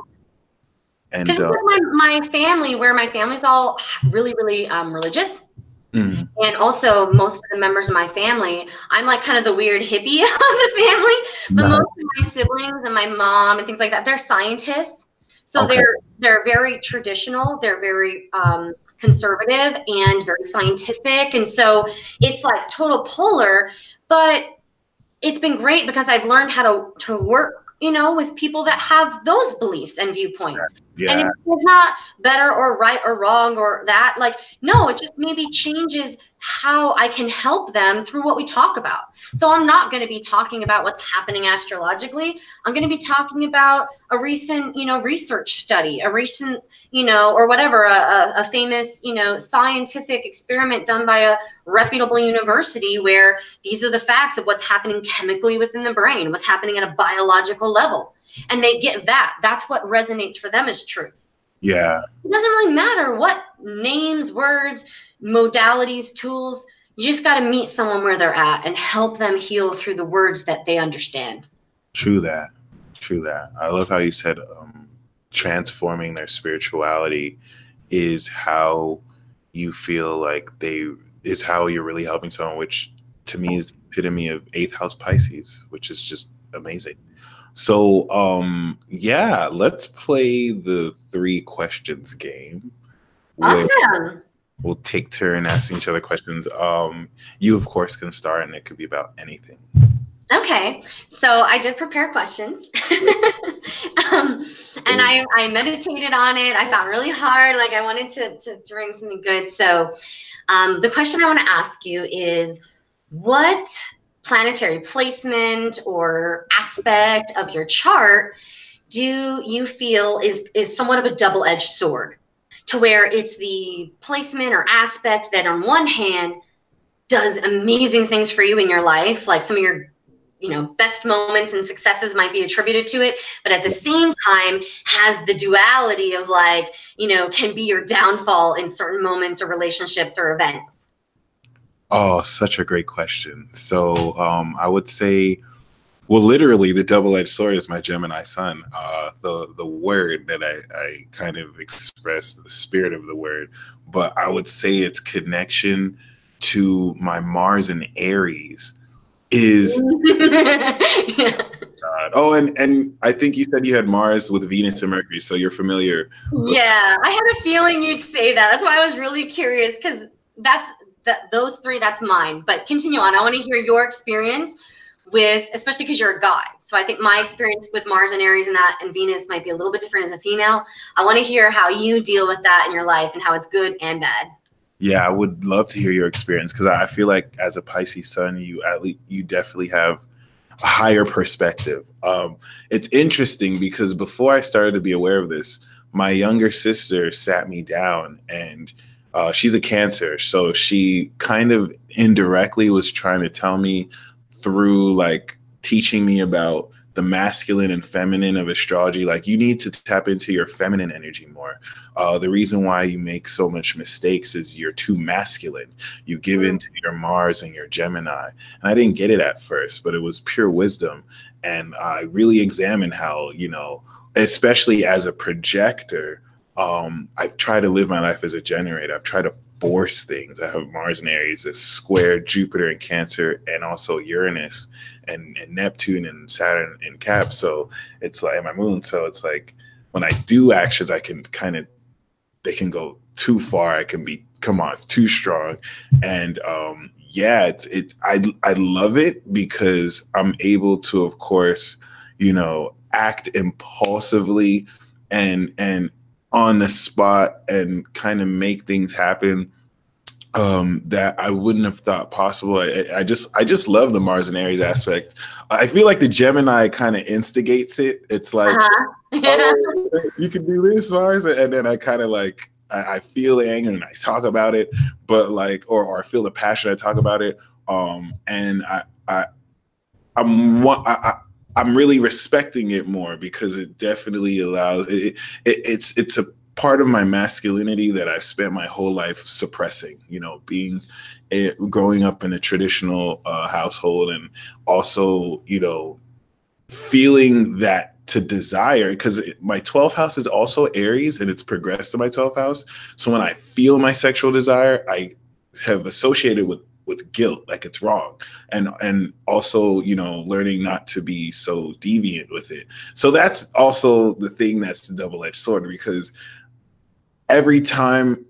And because my family, where my family's all really, really religious. mm-hmm. And also most of the members of my family, I'm like kind of the weird hippie of the family, but most of my siblings and my mom and things like that, they're scientists. So Okay. they're very traditional. They're very conservative and very scientific. And so it's like total polar, but it's been great because I've learned how to work, with people that have those beliefs and viewpoints. Yeah. And it's not better or right or wrong or that. Like, no, it just maybe changes how I can help them through what we talk about. So I'm not going to be talking about what's happening astrologically. I'm going to be talking about a recent, research study, a recent, or whatever, a famous, scientific experiment done by a reputable university where these are the facts of what's happening chemically within the brain, what's happening at a biological level. And they get that. That's what resonates for them as truth. Yeah. It doesn't really matter what names, words, modalities, tools. You just got to meet someone where they're at and help them heal through the words that they understand. True that. I love how you said transforming their spirituality is how you feel like is how you're really helping someone, which to me is the epitome of 8th house Pisces, which is just amazing. So yeah, let's play the 3 questions game. Awesome. We'll take turn asking each other questions. You of course can start, and it could be about anything. Okay, so I did prepare questions, and I meditated on it. I thought really hard, like I wanted to bring something good. So the question I want to ask you is, what planetary placement or aspect of your chart do you feel is somewhat of a double-edged sword, to where it's the placement or aspect that on one hand does amazing things for you in your life, like some of your best moments and successes might be attributed to it, but at the same time has the duality of like, can be your downfall in certain moments or relationships or events? Oh, such a great question. So I would say, well, literally the double-edged sword is my Gemini sun. The word that I kind of express, the spirit of the word, but I would say its connection to my Mars and Aries is Yeah. oh, and I think you said you had Mars with Venus and Mercury, so you're familiar. Yeah, I had a feeling you'd say that. That's why I was really curious, because those 3, that's mine. But continue on. I want to hear your experience with, especially because you're a guy. So I think my experience with Mars and Aries and Venus might be a little bit different as a female. I want to hear how you deal with that in your life and how it's good and bad. Yeah, I would love to hear your experience, because I feel like as a Pisces sun, you definitely have a higher perspective. It's interesting because before I started to be aware of this, my younger sister sat me down, and she's a Cancer, so she kind of indirectly was trying to tell me through like teaching me about the masculine and feminine of astrology, like you need to tap into your feminine energy more. The reason why you make so much mistakes is you're too masculine. You give into your Mars and your Gemini. And I didn't get it at first, but it was pure wisdom. And I really examined how, especially as a projector, I've tried to live my life as a generator. I've tried to force things. I have Mars and Aries, a square Jupiter and Cancer, and also Uranus and Neptune and Saturn in Cap. So it's like my moon. So it's like when I do actions, I can they can go too far. I can come off too strong. And yeah, I love it because I'm able to, of course, act impulsively and on the spot and kind of make things happen that I wouldn't have thought possible. I just love the Mars and Aries aspect. I feel like the Gemini kind of instigates it. It's like, oh, you can do this, Mars, and then I kind of like I feel the anger and I talk about it, but like or I feel the passion, I talk about it. And I'm really respecting it more because it definitely allows it's a part of my masculinity that I spent my whole life suppressing, you know, growing up in a traditional household, and also, you know, feeling that to desire, because my 12th house is also Aries and it's progressed to my 12th house. So when I feel my sexual desire, I have associated with guilt, like it's wrong. And also, you know, learning not to be so deviant with it. So that's also the thing that's the double-edged sword, because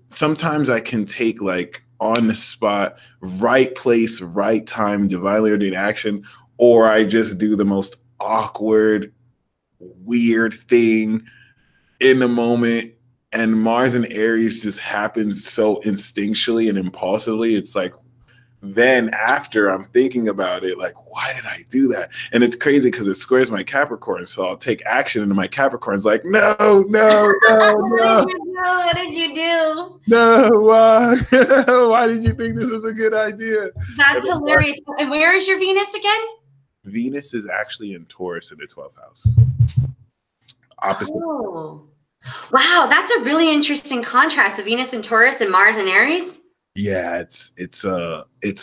sometimes I can take like on the spot, right place, right time, divinely ordained action, or I just do the most awkward, weird thing in the moment. And Mars and Aries just happens so instinctually and impulsively. It's like, then after I'm thinking about it, like, why did I do that? And it's crazy because it squares my Capricorn. So I'll take action, and my Capricorn's like, no, no, no, no. What did you do? No, why? Why did you think this was a good idea? That's hilarious. And where is your Venus again? Venus is actually in Taurus in the 12th house. Opposite. Oh, wow. That's a really interesting contrast. The Venus in Taurus and Mars in Aries. Yeah, it's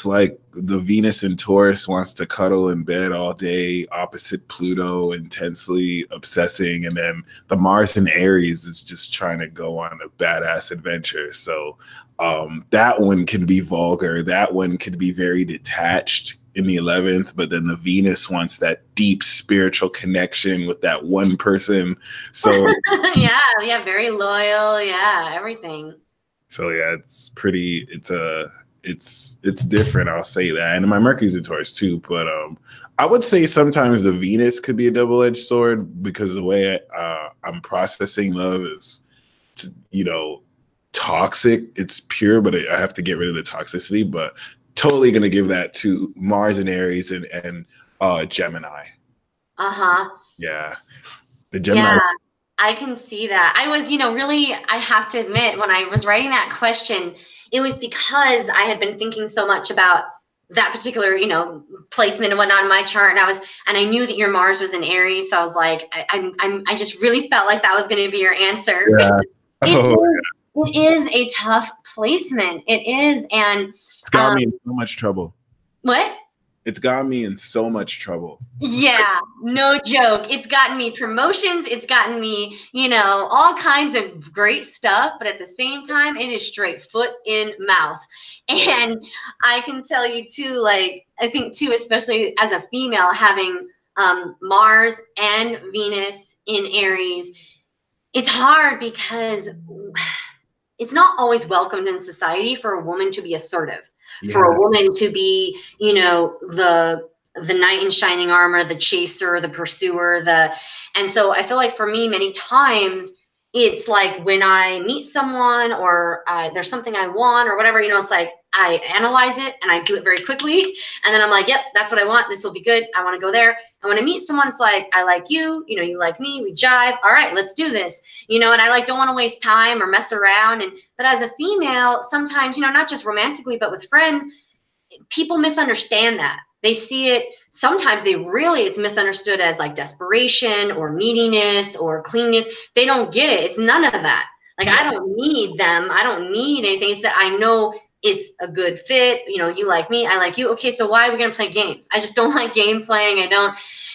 like the Venus in Taurus wants to cuddle in bed all day, opposite Pluto, intensely obsessing, and then the Mars in Aries is just trying to go on a badass adventure. So that one can be vulgar, that one could be very detached in the 11th, but then the Venus wants that deep spiritual connection with that one person. So yeah, very loyal, everything. So yeah, it's different. I'll say that. And my Mercury's in Taurus too, but I would say sometimes the Venus could be a double-edged sword, because the way I'm processing love is, you know, toxic. It's pure, but I have to get rid of the toxicity. But totally gonna give that to Mars and Aries and Gemini. Yeah, the Gemini. Yeah. I can see that. I was, really, I have to admit, when I was writing that question, it was because I had been thinking so much about that particular, placement and whatnot in my chart. And I knew that your Mars was in Aries. So I was like, I just really felt like that was going to be your answer. Yeah. It is a tough placement. It is. And it's got me in so much trouble. What? It's got me in so much trouble. Yeah, no joke. It's gotten me promotions. It's gotten me, all kinds of great stuff. But at the same time, it is straight foot in mouth. And I can tell you too, like, I think too, especially as a female, having Mars and Venus in Aries, it's hard because it's not always welcomed in society for a woman to be assertive, for a woman to be, the knight in shining armor, the chaser, the pursuer, and so I feel like for me, many times it's like when I meet someone or there's something I want or whatever, it's like I analyze it and I do it very quickly. And then I'm like, yep, that's what I want. This will be good. I want to go there. And when I meet someone, it's like, I like you, you like me, we jive. All right, let's do this. And I don't want to waste time or mess around. But as a female, sometimes, not just romantically, but with friends, people misunderstand that. They see it, sometimes it's misunderstood as like desperation or neediness or cleanness. They don't get it. It's none of that. Like, I don't need them. I don't need anything. It's that I know it's a good fit. You like me, I like you. Okay, so why are we going to play games? I just don't like game playing.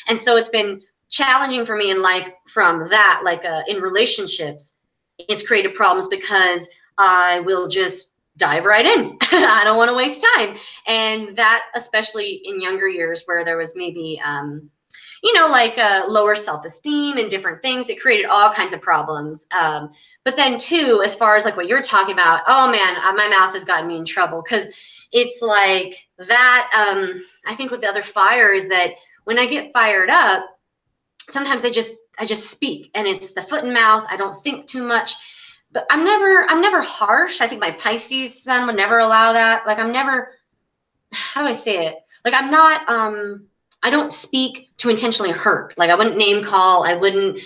And so it's been challenging for me in life from that, like in relationships. It's created problems because I will just dive right in. I don't want to waste time. And that, especially in younger years where there was maybe, lower self-esteem and different things, it created all kinds of problems. But then too, as far as like what you're talking about, oh man, my mouth has gotten me in trouble, because it's like that. I think with the other fire is that when I get fired up, sometimes I just speak, and it's the foot and mouth. I don't think too much. But I'm never harsh. I think my Pisces sun would never allow that. Like, I'm never, how do I say it? Like, I'm not, I don't speak to intentionally hurt. Like, I wouldn't name call. I wouldn't,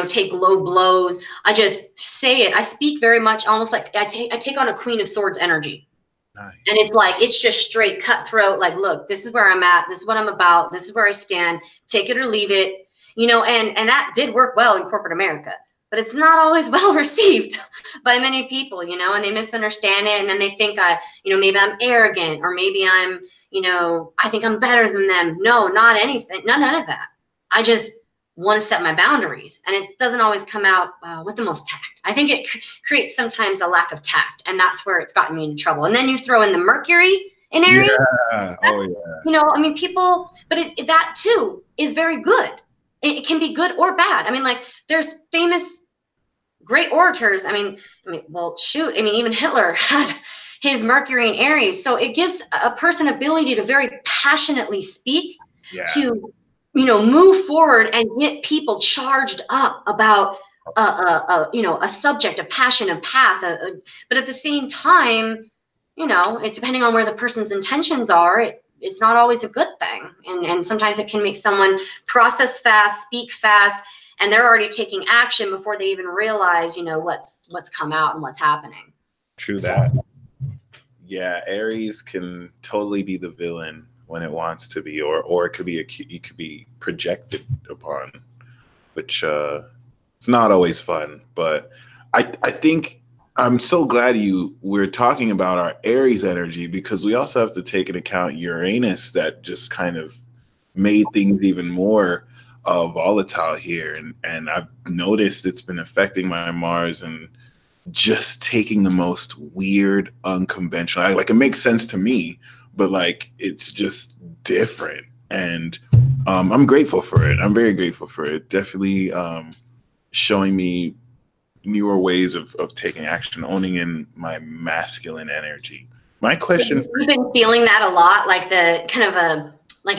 take low blows. I just say it. I speak very much almost like I take on a Queen of Swords energy. Nice. And it's like, it's just straight cutthroat. Like, look, this is where I'm at. This is what I'm about. This is where I stand. Take it or leave it. You know, and that did work well in corporate America, but it's not always well received by many people, you know, and they misunderstand it. And then they think you know, maybe I'm arrogant, or maybe I'm, you know, I think I'm better than them. No, not anything. None of that. I just want to set my boundaries, and it doesn't always come out with the most tact. I think it creates sometimes a lack of tact, and that's where it's gotten me into trouble. And then you throw in the Mercury in Aries. Yeah. Oh yeah. You know, I mean, people, but that too is very good. It can be good or bad. I mean, like, there's famous great orators. I mean, well, shoot. I mean, even Hitler had his Mercury in Aries. So it gives a person ability to very passionately speak, to, you know, move forward and get people charged up about, you know, a subject, a passion, a path. But at the same time, you know, it's depending on where the person's intentions are. It's not always a good thing. And sometimes it can make someone process fast, speak fast, and they're already taking action before they even realize, you know, what's come out and what's happening. True that. Yeah, Aries can totally be the villain when it wants to be, or it could be projected upon, which it's not always fun. But I think I'm so glad we're talking about our Aries energy, because we also have to take into account Uranus, that just kind of made things even more volatile here. And I've noticed it's been affecting my Mars and just taking the most weird, unconventional, like, it makes sense to me, but like, it's just different. And I'm grateful for it. I'm very grateful for it. Definitely showing me newer ways of taking action, owning in my masculine energy. My question. You've been feeling that a lot, like the kind of a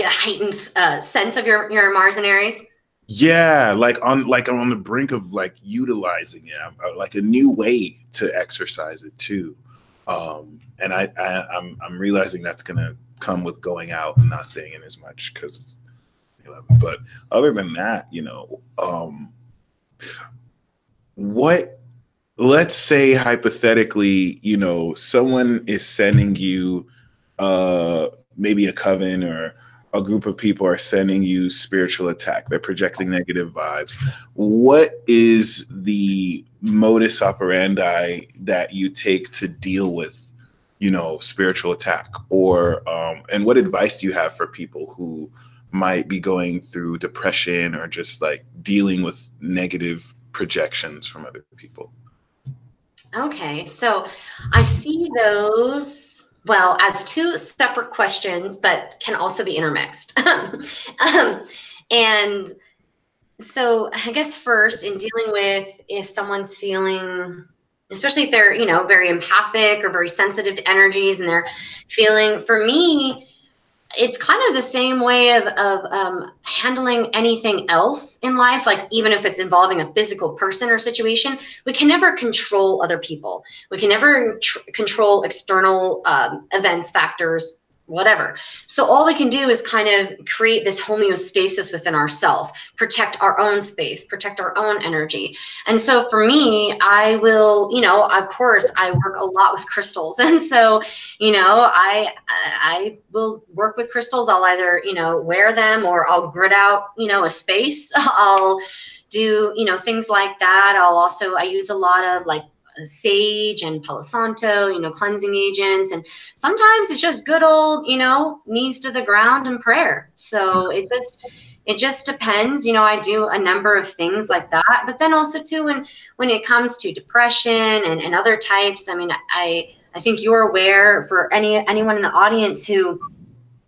heightened sense of your Mars and Aries. Yeah, like on the brink of like utilizing it, like a new way to exercise it too. And I'm realizing that's gonna come with going out and not staying in as much because it's 11. But other than that, you know, let's say hypothetically, you know, someone is sending you maybe a coven, or a group of people are sending you spiritual attack. They're projecting negative vibes. What is the modus operandi that you take to deal with, you know, spiritual attack? Or and what advice do you have for people who might be going through depression, or just like dealing with negative projections from other people? Okay, so I see those, well, as two separate questions, but can also be intermixed. And so I guess first, in dealing with, if someone's feeling, especially if they're, you know, very empathic or very sensitive to energies, and they're feeling, for me, it's kind of the same way of handling anything else in life. Like, even if it's involving a physical person or situation, we can never control other people. We can never control external events, factors, whatever. So all we can do is kind of create this homeostasis within ourselves, protect our own space, protect our own energy. And so for me, I will, you know, of course, I work a lot with crystals. And so, you know, I will work with crystals. I'll either, you know, wear them, or I'll grid out, you know, a space. I'll do, you know, things like that. I use a lot of like sage and Palo Santo, you know, cleansing agents. And sometimes it's just good old, you know, knees to the ground and prayer. So it just depends. You know, I do a number of things like that. But then also too, when it comes to depression and other types, I mean, I think you're aware, for anyone in the audience who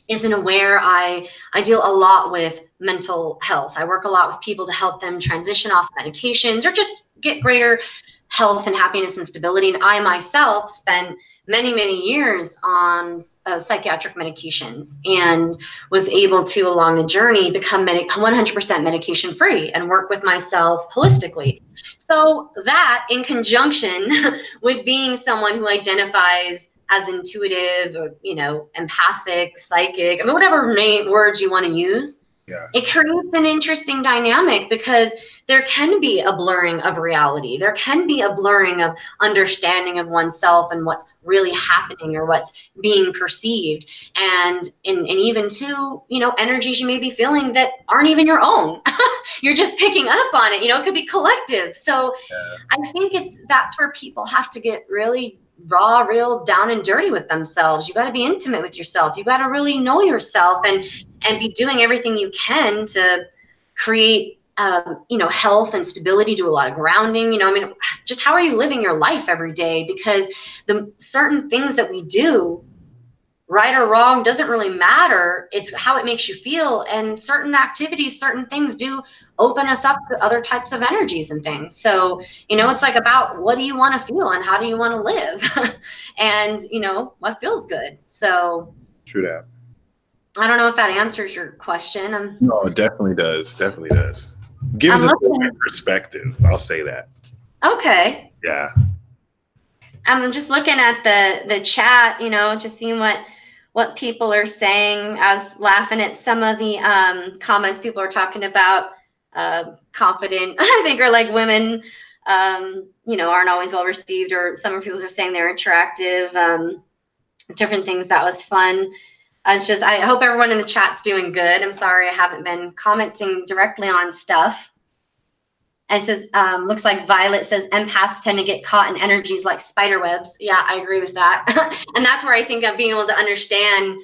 isn't aware, I deal a lot with mental health. I work a lot with people to help them transition off medications, or just get greater health and happiness and stability. And I myself spent many years on psychiatric medications, and was able to, along the journey, become 100% medication free and work with myself holistically. So that, in conjunction with being someone who identifies as intuitive, or, you know, empathic, psychic, I mean, whatever words you want to use, Yeah. It creates an interesting dynamic because there can be a blurring of reality. There can be a blurring of understanding of oneself and what's really happening or what's being perceived. And even too, energies you may be feeling that aren't even your own. You're just picking up on it. It could be collective. So I think that's where people have to get really raw, real down and dirty with themselves. You got to be intimate with yourself. You got to really know yourself and be doing everything you can to create, health and stability, do a lot of grounding, just how are you living your life every day? Because the certain things that we do, right or wrong, doesn't really matter. It's how it makes you feel. And certain activities, certain things do open us up to other types of energies and things. So, it's like about what do you want to feel and how do you want to live? And, what feels good. So True that. I don't know if that answers your question. No, it definitely does. Definitely does. Gives us a different perspective. I'll say that. Okay. Yeah. I'm just looking at the chat, just seeing what people are saying. I was laughing at some of the comments people are talking about. Confident, I think, are like women, aren't always well received, or some people are saying they're attractive. Different things. That was fun. I hope everyone in the chat's doing good. I'm sorry I haven't been commenting directly on stuff. It says, looks like Violet says empaths tend to get caught in energies like spider webs. Yeah, I agree with that. And that's where I think of being able to understand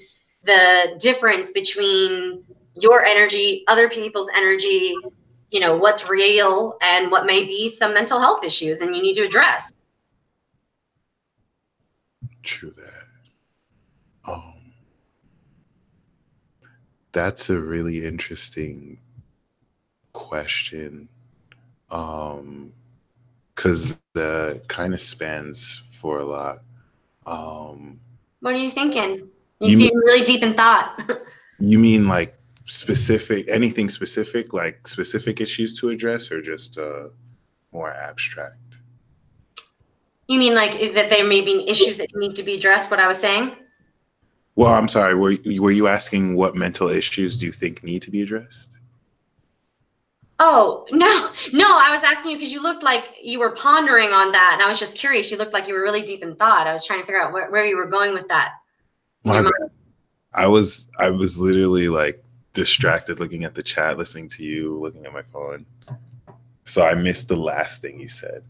the difference between your energy, other people's energy, what's real and what may be some mental health issues and you need to address. True that. That's a really interesting question. Because kind of spans for a lot. What are you thinking? You seem really deep in thought. You mean like anything specific, like specific issues to address, or just more abstract? You mean like that there may be issues that need to be addressed, what I was saying? Well, I'm sorry. Were you asking what mental issues do you think need to be addressed? Oh, no, I was asking you because you looked like you were pondering on that. And I was just curious. You looked like you were really deep in thought. I was trying to figure out where you were going with that. I was literally like distracted looking at the chat, listening to you, looking at my phone. So I missed the last thing you said.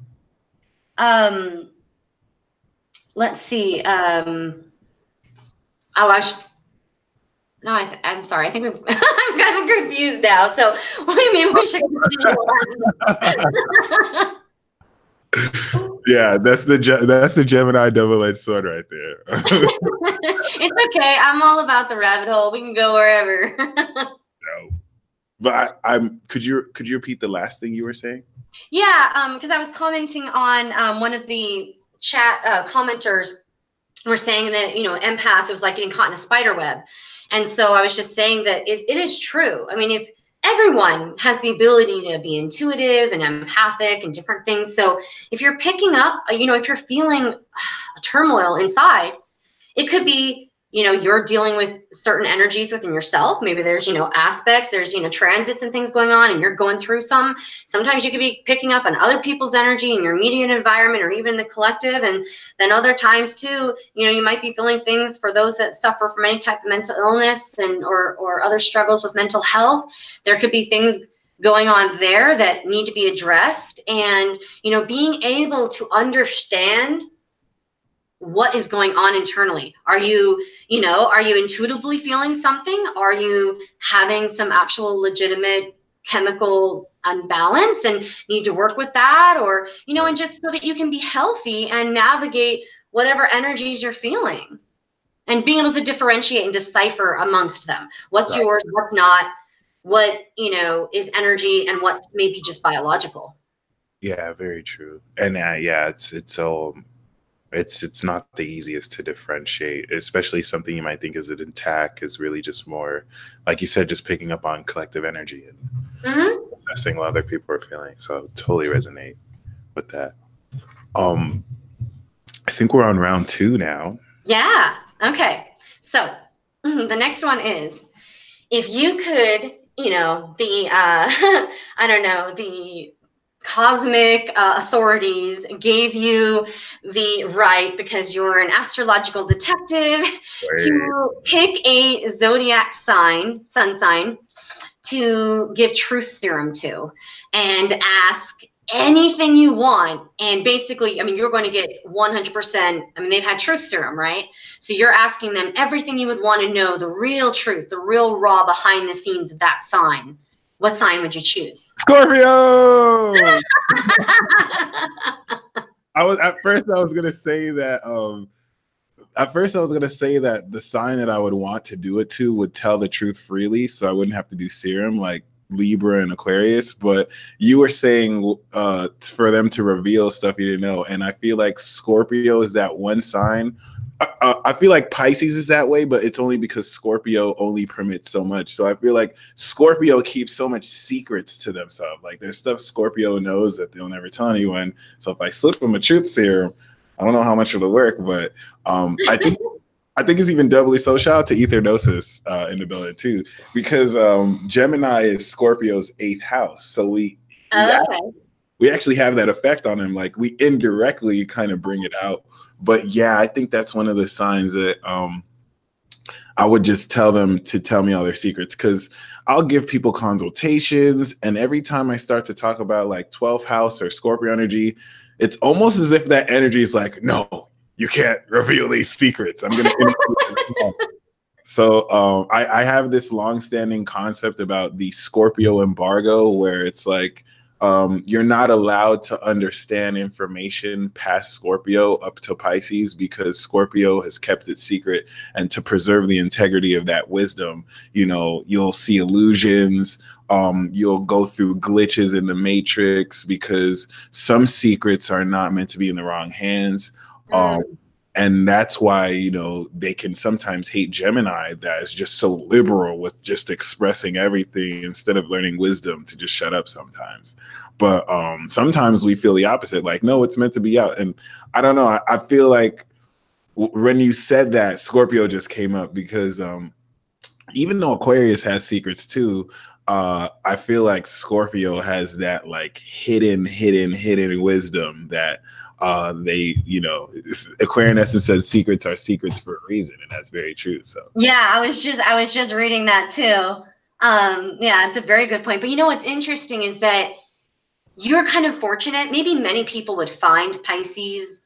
Let's see. I'm sorry. I think I'm kind of confused now. So maybe we should continue on. Yeah, that's the Gemini double-edged sword right there. It's okay. I'm all about the rabbit hole. We can go wherever. No. But could you repeat the last thing you were saying? Yeah, because I was commenting on one of the chat commenters were saying that, empaths, it was like getting caught in a spider web. And so I was just saying that it is true. I mean, if everyone has the ability to be intuitive and empathic and different things. So if you're picking up, if you're feeling a turmoil inside, it could be, you're dealing with certain energies within yourself. Maybe there's, aspects, there's, transits and things going on and you're going through sometimes you could be picking up on other people's energy in your immediate environment or even the collective. And then other times too, you might be feeling things for those that suffer from any type of mental illness or other struggles with mental health. There could be things going on there that need to be addressed. And, being able to understand what is going on internally. Are you intuitively feeling something? Are you having some actual legitimate chemical unbalance and need to work with that? Or, and just so that you can be healthy and navigate whatever energies you're feeling and being able to differentiate and decipher amongst them. What's yours, what's not, what, is energy and what's maybe just biological. Yeah, very true. And it's not the easiest to differentiate, especially something you might think is an attack is really just more, like you said, just picking up on collective energy and assessing what other people are feeling. So totally resonate with that. I think we're on round 2 now. Yeah. Okay. So the next one is, if you could you know, the I don't know, the cosmic authorities gave you the right, because you're an astrological detective, to pick a zodiac sign, sun sign, to give truth serum to, and ask anything you want. And basically, I mean, you're going to get 100%. I mean, they've had truth serum, right? So you're asking them everything you would want to know, the real truth, the real raw behind the scenes of that sign. What sign would you choose? Scorpio. At first I was gonna say that the sign that I would want to do it to would tell the truth freely, so I wouldn't have to do serum like Libra and Aquarius. But you were saying for them to reveal stuff you didn't know, and I feel like Scorpio is that one sign. I feel like Pisces is that way, but it's only because Scorpio only permits so much. So I feel like Scorpio keeps so much secrets to themselves. Like there's stuff Scorpio knows that they'll never tell anyone. So if I slip them a truth serum, I don't know how much it'll work, but I think it's even doubly so. Shout out to Ethernosis in the building too, because Gemini is Scorpio's 8th house. So we actually have that effect on him. Like we indirectly kind of bring it out. But yeah, I think that's one of the signs that I would just tell them to tell me all their secrets, because I'll give people consultations, and every time I start to talk about like 12th house or Scorpio energy, it's almost as if that energy is like, no, you can't reveal these secrets. I'm gonna. So I have this longstanding concept about the Scorpio embargo, where it's like you're not allowed to understand information past Scorpio up to Pisces, because Scorpio has kept it secret. And to preserve the integrity of that wisdom, you know, you'll see illusions. You'll go through glitches in the matrix, because some secrets are not meant to be in the wrong hands. And that's why, you know, they can sometimes hate Gemini that is just so liberal with just expressing everything instead of learning wisdom to just shut up sometimes. But sometimes we feel the opposite, like, no, it's meant to be out. And I don't know. I feel like when you said that, Scorpio just came up, because even though Aquarius has secrets too, I feel like Scorpio has that like hidden wisdom that they, you know, Aquarius says secrets are secrets for a reason, and that's very true. So yeah, I was just reading that too. Yeah, it's a very good point. But you know what's interesting is that you're kind of fortunate. Maybe many people would find Pisces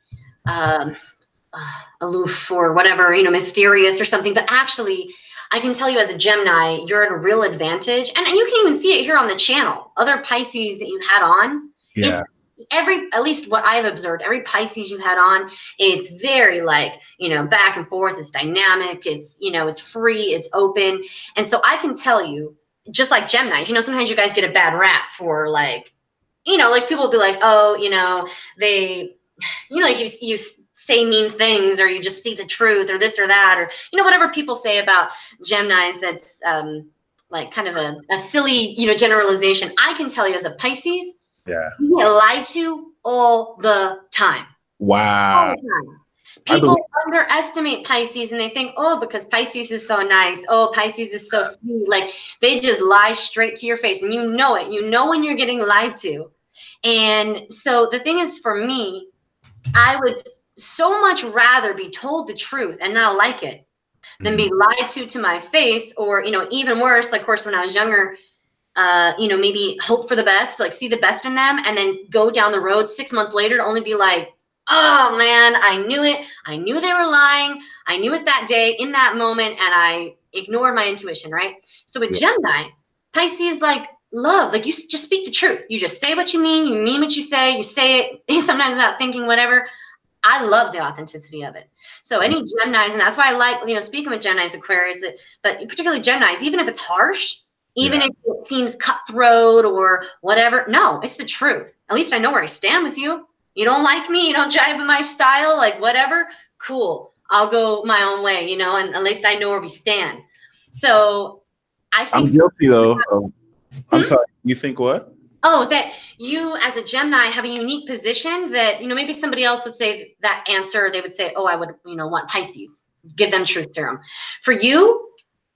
aloof or whatever, you know, mysterious or something. But actually, I can tell you as a Gemini, you're at a real advantage. And you can even see it here on the channel. Other Pisces that you've had on, yeah. At least what I've observed, every Pisces you've had on, it's very like, you know, back and forth. It's dynamic. It's, you know, it's free. It's open. And so I can tell you, just like Gemini, you know, sometimes you guys get a bad rap for like, you know, like people will be like, oh, you know, they, you know, like you say mean things, or you just see the truth, or this or that, or, you know, whatever people say about Geminis that's like kind of a silly, you know, generalization. I can tell you as a Pisces, Yeah. you get lied to all the time. Wow. All the time. People underestimate Pisces, and they think, oh, because Pisces is so nice. Oh, Pisces is so sweet. Like they just lie straight to your face, and you know it. You know when you're getting lied to. And so the thing is, for me, I would so much rather be told the truth and not like it than be lied to my face, or, you know, even worse, like, of course, when I was younger, you know, maybe hope for the best, like see the best in them, and then go down the road 6 months later to only be like, oh man, I knew it. I knew they were lying. I knew it that day in that moment, and I ignored my intuition, right? So with Gemini, Pisces, like love, like you just speak the truth. You just say what you mean what you say it sometimes not thinking whatever. I love the authenticity of it. So any Geminis, and that's why I like, you know, speaking with Geminis, Aquarius, but particularly Geminis, even if it's harsh, even if it seems cutthroat or whatever, no, it's the truth. At least I know where I stand with you. You don't like me, you don't jive with my style, like whatever, cool. I'll go my own way, you know, and at least I know where we stand. So I think I'm guilty though. I'm sorry. You think what? Oh, that you as a Gemini have a unique position that, you know, maybe somebody else would say that answer. They would say, oh, I would, you know, want Pisces, give them truth serum. For you,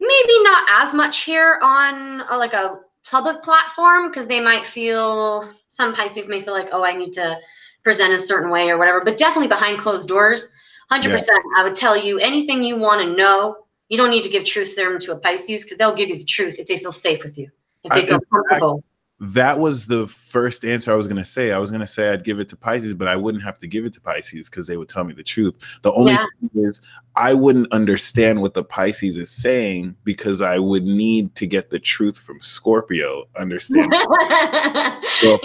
maybe not as much here on like a public platform, because they might feel, some Pisces may feel like, oh, I need to present a certain way or whatever, but definitely behind closed doors, 100%. I would tell you anything you want to know. You don't need to give truth serum to a Pisces, because they'll give you the truth if they feel safe with you, if they feel comfortable. That was the first answer I was going to say. I was going to say I'd give it to Pisces, but I wouldn't have to give it to Pisces because they would tell me the truth. The only thing is I wouldn't understand what the Pisces is saying because I would need to get the truth from Scorpio, understand. So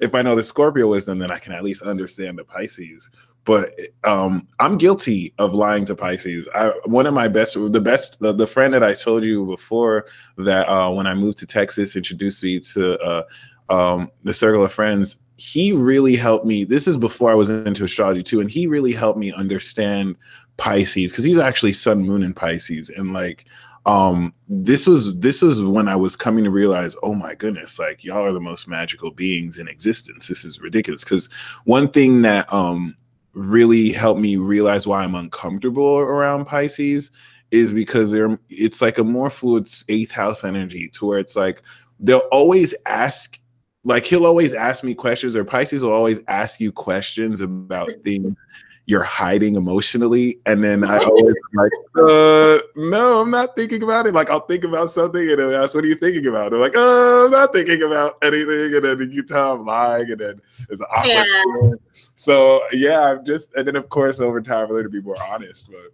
if I know the Scorpio wisdom, then I can at least understand the Pisces. But I'm guilty of lying to Pisces. One of my the friend that I told you before that when I moved to Texas, introduced me to the circle of friends. He really helped me. This is before I was into astrology too, and he really helped me understand Pisces because he's actually Sun, Moon, and Pisces, and like. This was when I was coming to realize, oh my goodness, like y'all are the most magical beings in existence. This is ridiculous. Because one thing that really helped me realize why I'm uncomfortable around Pisces is because it's like a more fluid 8th house energy to where it's like they'll always ask, like he'll always ask me questions, or Pisces will always ask you questions about things you're hiding emotionally. And then I always like, no, I'm not thinking about it. Like I'll think about something and they'll ask, what are you thinking about? I'm like, I'm not thinking about anything. And then you tell I'm lying, and then it's awkward. Yeah. So yeah, and then of course over time I learned to be more honest. But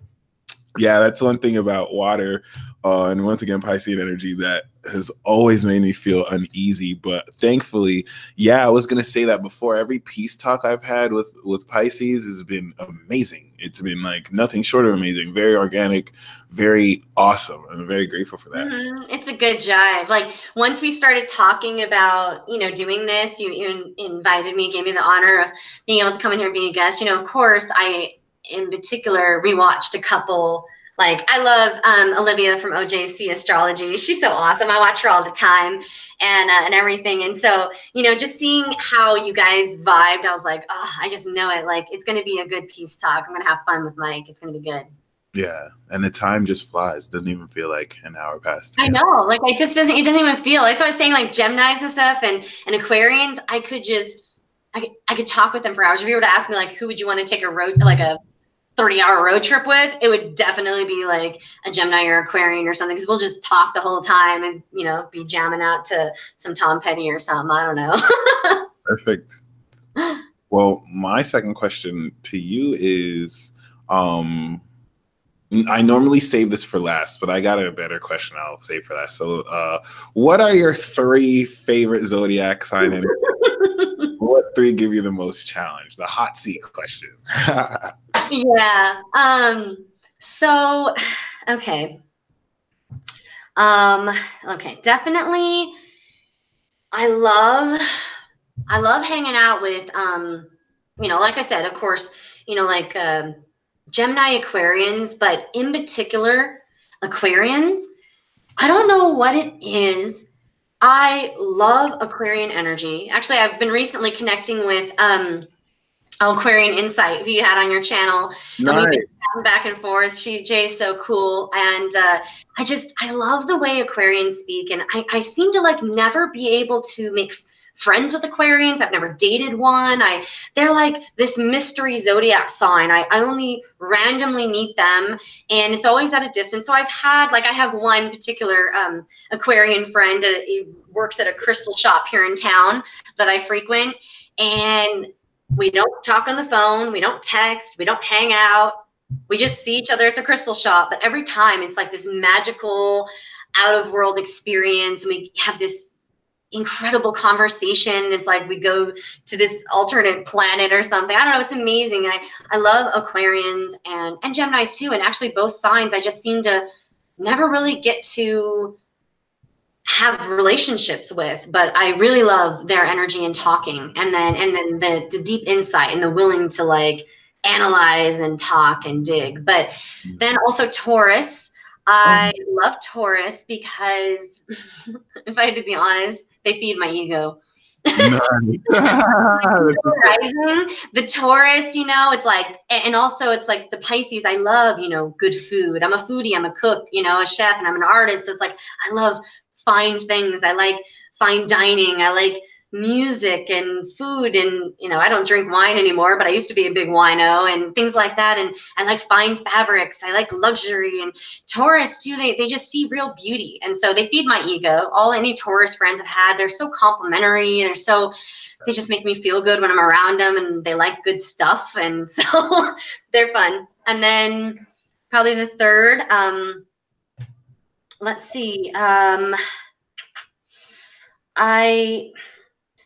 yeah, that's one thing about water. And once again, Piscean energy that has always made me feel uneasy. But thankfully, yeah, I was going to say that before. Every peace talk I've had with Pisces has been amazing. It's been like nothing short of amazing, very organic, very awesome. I'm very grateful for that. It's a good jive. Like once we started talking about, doing this, you invited me, gave me the honor of being able to come in here and be a guest. Of course, I, in particular, rewatched a couple. Like I love Olivia from OJC Astrology. She's so awesome. I watch her all the time and everything. And so, just seeing how you guys vibed, I was like, oh, I just know it. Like it's going to be a good peace talk. I'm going to have fun with Mike. It's going to be good. Yeah. And the time just flies. Doesn't even feel like an hour passed. I know. Like it doesn't even feel. That's what I was saying, like Geminis and stuff and Aquarians, I could talk with them for hours. If you were to ask me like, who would you want to take a 30-hour road trip with, it would definitely be like a Gemini or Aquarian or something, because we'll just talk the whole time and be jamming out to some Tom Petty or something. I don't know. Perfect. Well, my second question to you is I normally save this for last, but I got a better question I'll save for last. So what are your 3 favorite zodiac signs? What 3 give you the most challenge? The hot seat question. Yeah. So, okay. Okay. Definitely. I love hanging out with, like I said, of course, like, Gemini Aquarians, but in particular Aquarians. I don't know what it is. I love Aquarian energy. Actually, I've been recently connecting with, Aquarian Insight, who you had on your channel. Nice. And we've been back and forth. Jay's so cool. And I love the way Aquarians speak. And I seem to like never be able to make friends with Aquarians. I've never dated one. They're like this mystery zodiac sign. I only randomly meet them, and it's always at a distance. So I have one particular Aquarian friend. He works at a crystal shop here in town that I frequent. And we don't talk on the phone. We don't text. We don't hang out. We just see each other at the crystal shop. But every time it's like this magical out of world experience. We have this incredible conversation. It's like we go to this alternate planet or something. I don't know. It's amazing. I love Aquarians and Geminis too. And actually both signs, I just seem to never really get to have relationships with, but I really love their energy and talking, and then the deep insight and the willing to like analyze and talk and dig. But then also Taurus. I love Taurus because if I had to be honest, they feed my ego. Nice. Rising, the Taurus, it's like, and also it's like the Pisces. I love, good food. I'm a foodie. I'm a cook, a chef, and I'm an artist. So it's like I love fine things. I like fine dining. I like music and food, and I don't drink wine anymore, but I used to be a big wino and things like that. And I like fine fabrics. I like luxury. And Taurus too. They just see real beauty, and so they feed my ego. Any Taurus friends I've had, they're so complimentary. They just make me feel good when I'm around them, and they like good stuff. And so they're fun. And then probably the third, let's see.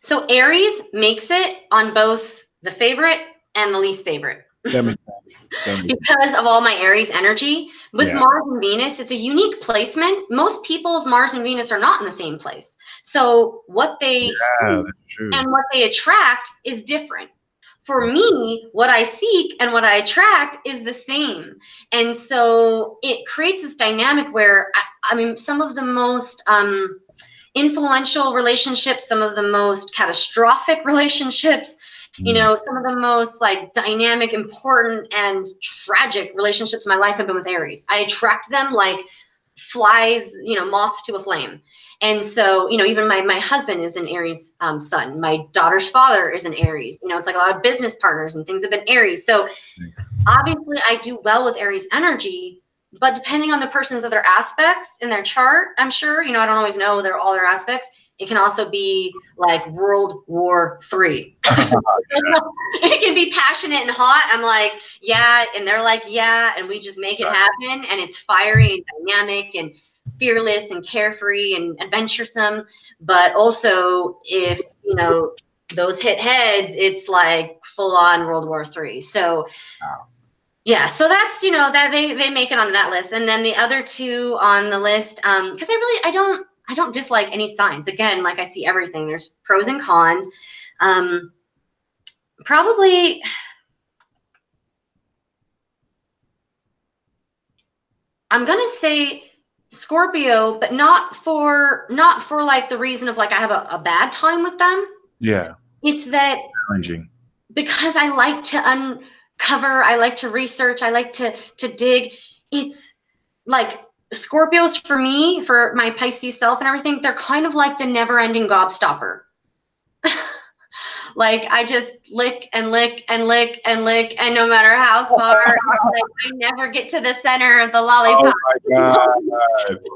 So Aries makes it on both the favorite and the least favorite. That makes sense. Because of all my Aries energy. With Mars and Venus, it's a unique placement. Most people's Mars and Venus are not in the same place. So what they see and what they attract is different. For me, what I seek and what I attract is the same. And so it creates this dynamic where, I mean, some of the most influential relationships, some of the most catastrophic relationships, some of the most like dynamic, important, and tragic relationships in my life have been with Aries. I attract them like flies, moths to a flame. And so, even my husband is an Aries sun. My daughter's father is an Aries. It's like a lot of business partners and things have been Aries. So obviously I do well with Aries energy, but depending on the person's other aspects in their chart, I'm sure, I don't always know all their aspects. It can also be like World War III. It can be passionate and hot. I'm like, yeah. And they're like, yeah. And we just make it happen. And it's fiery and dynamic and fearless and carefree and adventuresome. But also if, those hit heads, it's like full on World War III. So yeah, so that's, that they make it on that list. And then the other two on the list, because I don't dislike any signs. Again, like I see everything. There's pros and cons. Probably I'm gonna say Scorpio, but not for like the reason of like I have a bad time with them. Yeah. It's that challenging. Because I like to uncover, I like to research, I like to dig. It's like Scorpios for me, for my Pisces self and everything, they're kind of like the never-ending gobstopper. Like I just lick and lick and lick and lick, and no matter how far, like, I never get to the center of the lollipop. Oh my God.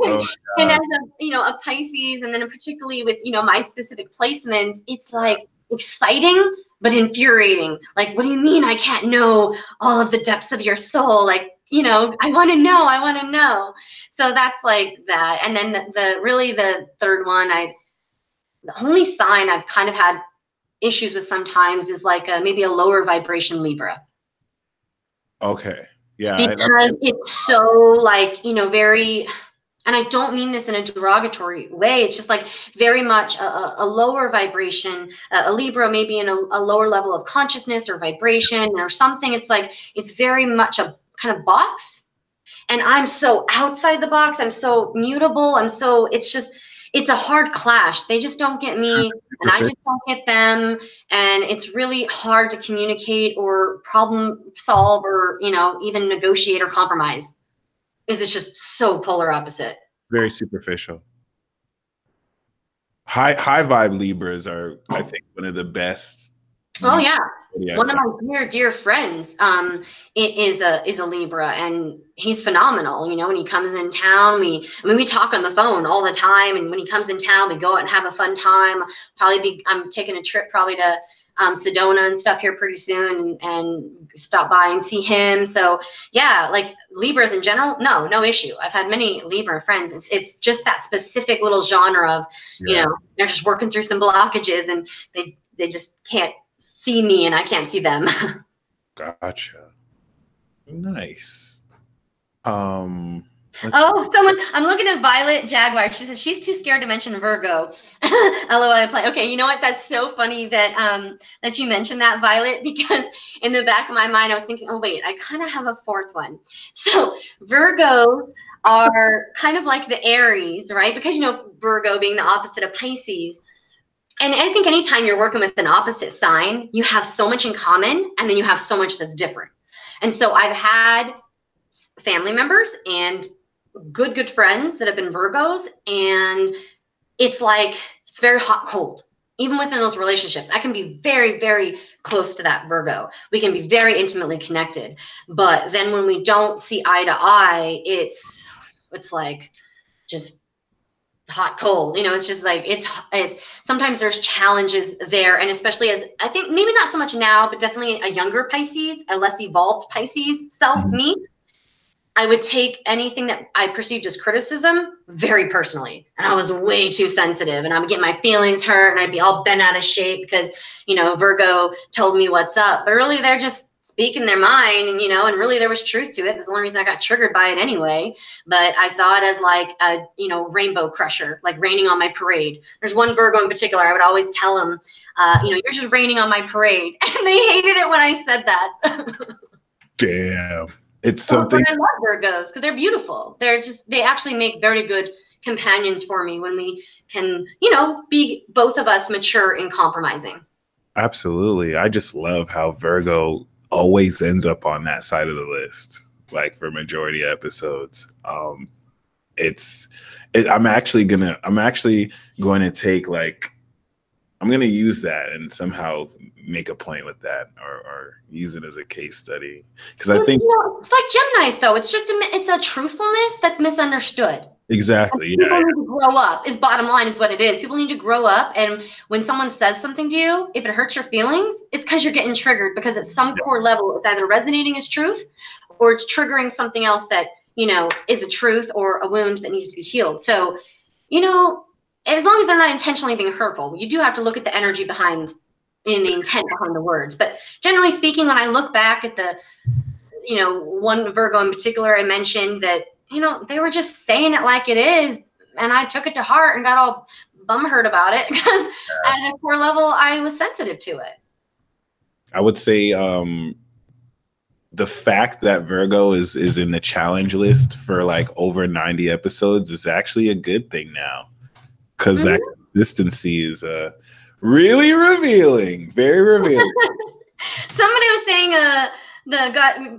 Oh and as a Pisces, and then particularly with my specific placements, it's like exciting but infuriating. Like, what do you mean I can't know all of the depths of your soul? Like, I want to know. I want to know. So that's like that. And then the third one, the only sign I've kind of had issues with sometimes is like maybe a lower vibration Libra. Okay. Yeah. Because it's so like, very, and I don't mean this in a derogatory way. It's just like very much a lower vibration, a Libra, maybe in a lower level of consciousness or vibration or something. It's like, it's very much a kind of box. And I'm so outside the box. I'm so mutable. It's a hard clash. They just don't get me, and I just don't get them. And it's really hard to communicate or problem solve or, even negotiate or compromise. Because it's just so polar opposite. Very superficial. High vibe Libras are, I think, one of the best. Oh yeah. One of my dear friends is a Libra, and he's phenomenal. When he comes in town, we talk on the phone all the time, and when he comes in town, we go out and have a fun time. I'm taking a trip probably to Sedona and stuff here pretty soon, and stop by and see him. So yeah, like Libras in general, no issue. I've had many Libra friends. It's just that specific little genre of they're just working through some blockages, and they just can't see me and I can't see them. Gotcha. Nice. I'm looking at Violet Jaguar. She says she's too scared to mention Virgo. LOL play. Okay, you know what? That's so funny that that you mentioned that, Violet, because in the back of my mind I was thinking, oh wait, I kind of have a fourth one. So Virgos are kind of like the Aries, right? Because Virgo being the opposite of Pisces. and I think anytime you're working with an opposite sign, you have so much in common, and then you have so much that's different. And so I've had family members and good friends that have been Virgos, and it's like it's very hot cold. Even within those relationships, I can be very, very close to that Virgo. We can be very intimately connected. But then when we don't see eye to eye, it's like just hot cold. It's just like it's sometimes there's challenges there. And especially as I think maybe not so much now, but definitely a younger Pisces, a less evolved Pisces self, me, I would take anything that I perceived as criticism very personally. And I was way too sensitive, and I would get my feelings hurt, and I'd be all bent out of shape because, Virgo told me what's up. But really they're just speaking their mind, and, and really there was truth to it. That's the only reason I got triggered by it anyway. But I saw it as like a, rainbow crusher, like raining on my parade. There's one Virgo in particular, I would always tell him, you're just raining on my parade. And they hated it when I said that. Damn. It's something. But I love Virgos because they're beautiful. They actually make very good companions for me when we can, be both of us mature in compromising. Absolutely. I just love how Virgo always ends up on that side of the list, like for majority of episodes. I'm actually going to take I'm going to use that and somehow make a point with that or use it as a case study. Because I think it's like Gemini's though. It's just it's a truthfulness that's misunderstood. Exactly. People need to grow up is bottom line is what it is. People need to grow up. And when someone says something to you, if it hurts your feelings, it's because you're getting triggered, because at some core level, it's either resonating as truth or it's triggering something else that, is a truth or a wound that needs to be healed. So, as long as they're not intentionally being hurtful, you do have to look at the energy behind and the intent behind the words. But generally speaking, when I look back at the, one Virgo in particular, I mentioned that, they were just saying it like it is. And I took it to heart and got all bumhurt about it because at a core level, I was sensitive to it. I would say the fact that Virgo is in the challenge list for like over 90 episodes is actually a good thing now. Because that consistency is really revealing, very revealing. Somebody was saying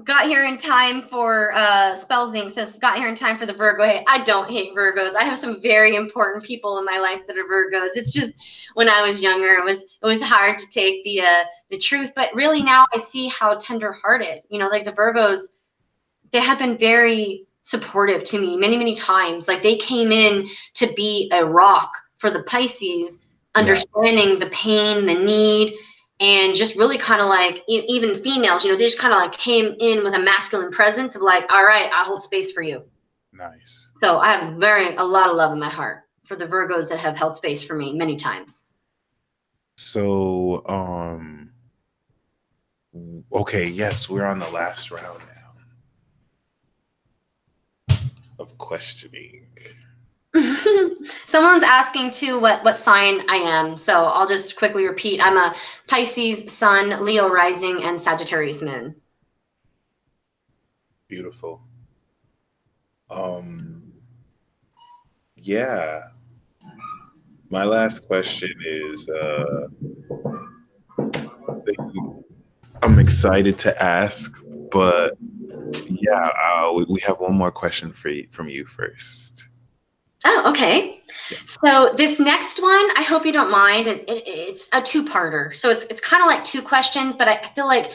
got here in time for Spellzing says got here in time for the Virgo hate. I don't hate Virgos. I have some very important people in my life that are Virgos. It's just when I was younger, it was hard to take the truth. But really now I see how tender-hearted, like the Virgos, they have been very supportive to me many, many times. Like they came in to be a rock for the Pisces, understanding the pain, the need, and just really kind of like even females, they just kind of like came in with a masculine presence of like, all right, I'll hold space for you. Nice. So I have a lot of love in my heart for the Virgos that have held space for me many times. So, okay, yes, we're on the last round now of questioning. Someone's asking too what sign I am, so I'll just quickly repeat. I'm a Pisces sun, Leo rising, and Sagittarius moon. Beautiful. Yeah. My last question is I'm excited to ask, but yeah, we have one more question from you first. Oh, okay. Yeah. So this next one, I hope you don't mind. It's a two-parter. So it's kind of like two questions, but I feel like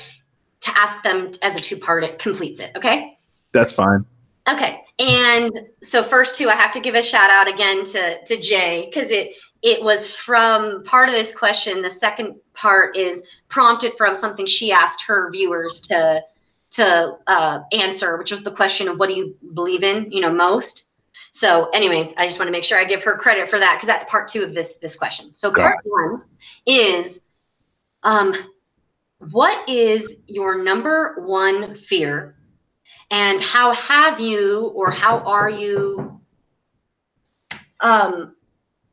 to ask them as a two-part, it completes it. Okay? That's fine. Okay. And so first two, I have to give a shout out again to Jay, because it was from part of this question. The second part is prompted from something she asked her viewers to answer, which was the question of what do you believe in, most. So anyways, I just want to make sure I give her credit for that, because that's part two of this question. So part one is, what is your number one fear, and how have you, or how are you,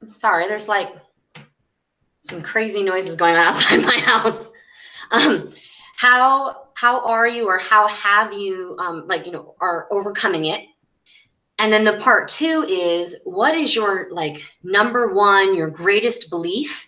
sorry, there's like some crazy noises going on outside my house. How are you, or how have you, are overcoming it? And then the part two is, what is your number one, your greatest belief,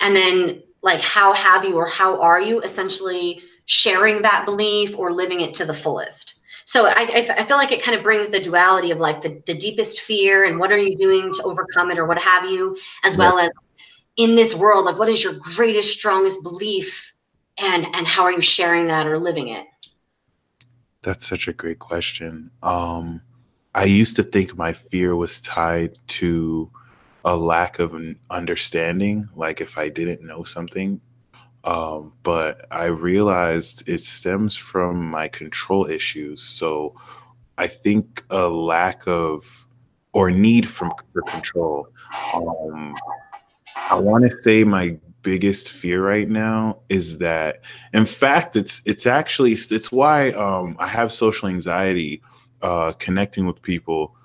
And then like, how have you, or how are you essentially sharing that belief or living it to the fullest? So I feel like it kind of brings the duality of like the deepest fear and what are you doing to overcome it or what have you, as well as in this world, like what is your greatest, strongest belief, and how are you sharing that or living it? That's such a great question. I used to think my fear was tied to a lack of an understanding, like if I didn't know something. But I realized it stems from my control issues. So I think a lack of or need for control. Um, I want to say my biggest fear right now is that, in fact, it's actually it's why I have social anxiety, connecting with people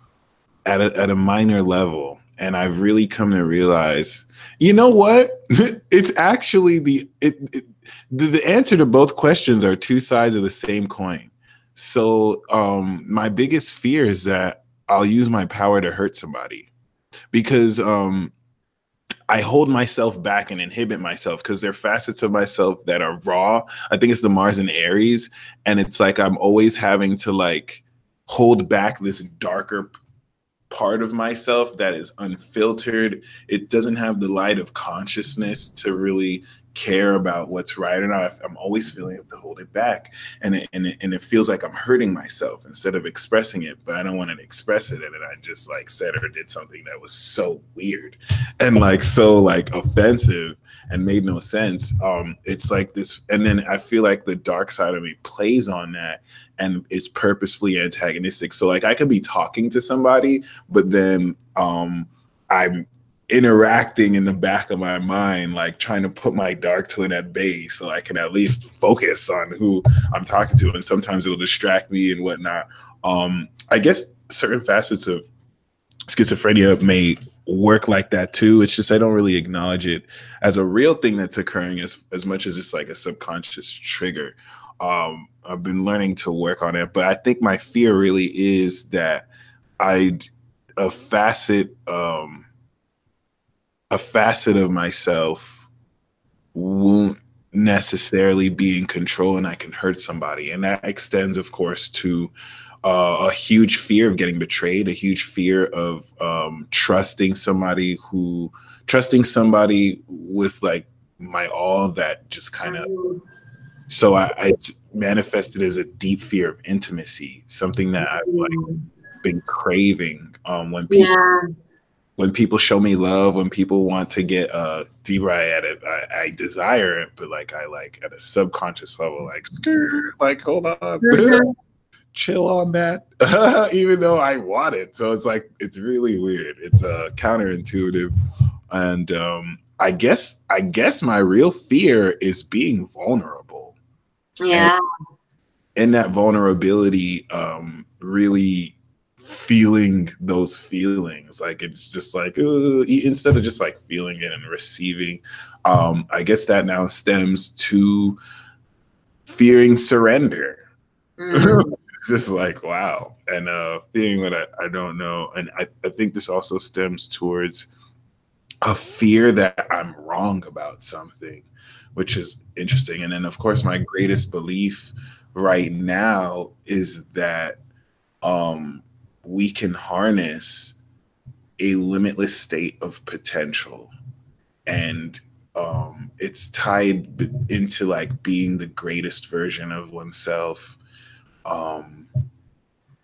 at a minor level, and I've really come to realize, you know what? It's actually the answer to both questions are two sides of the same coin. So my biggest fear is that I'll use my power to hurt somebody because I hold myself back and inhibit myself because there are facets of myself that are raw. I think it's the Mars and Aries. And it's like I'm always having to like hold back this darker part of myself that is unfiltered. It doesn't have the light of consciousness to really care about what's right or not. I'm always feeling I have to hold it back. And it feels like I'm hurting myself instead of expressing it, but I don't want to express it. And then I just like said or did something that was so weird and like so like offensive and made no sense. It's like this, and then I feel like the dark side of me plays on that and is purposefully antagonistic. So like I could be talking to somebody, but then I'm interacting in the back of my mind, like trying to put my dark twin at bay so I can at least focus on who I'm talking to. And sometimes it'll distract me and whatnot. I guess certain facets of schizophrenia may work like that too. It's just I don't really acknowledge it as a real thing that's occurring as much as it's like a subconscious trigger. I've been learning to work on it, but I think my fear really is that a facet of myself won't necessarily be in control and I can hurt somebody. And that extends, of course, to a huge fear of getting betrayed, a huge fear of trusting somebody with like my all that just kind of, so it's manifested as a deep fear of intimacy, something that I've like been craving when people show me love, when people want to get deeper at it, I desire it, but like I like at a subconscious level, like hold on, chill on that, even though I want it. So it's like it's really weird. It's counterintuitive, and I guess my real fear is being vulnerable. Yeah. And in that vulnerability, really feeling those feelings, like it's just like instead of just like feeling it and receiving, I guess that now stems to fearing surrender. Just like wow, and feeling what I don't know, and I think this also stems towards a fear that I'm wrong about something, which is interesting. And then of course my greatest belief right now is that we can harness a limitless state of potential, and it's tied into like being the greatest version of oneself.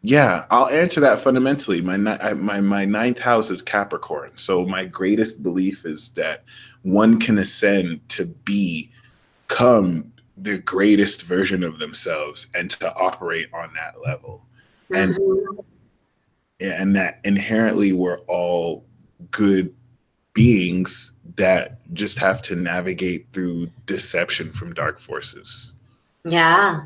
Yeah, I'll answer that fundamentally. My ninth house is Capricorn, so my greatest belief is that one can ascend to become the greatest version of themselves and to operate on that level. And that inherently we're all good beings that just have to navigate through deception from dark forces. Yeah.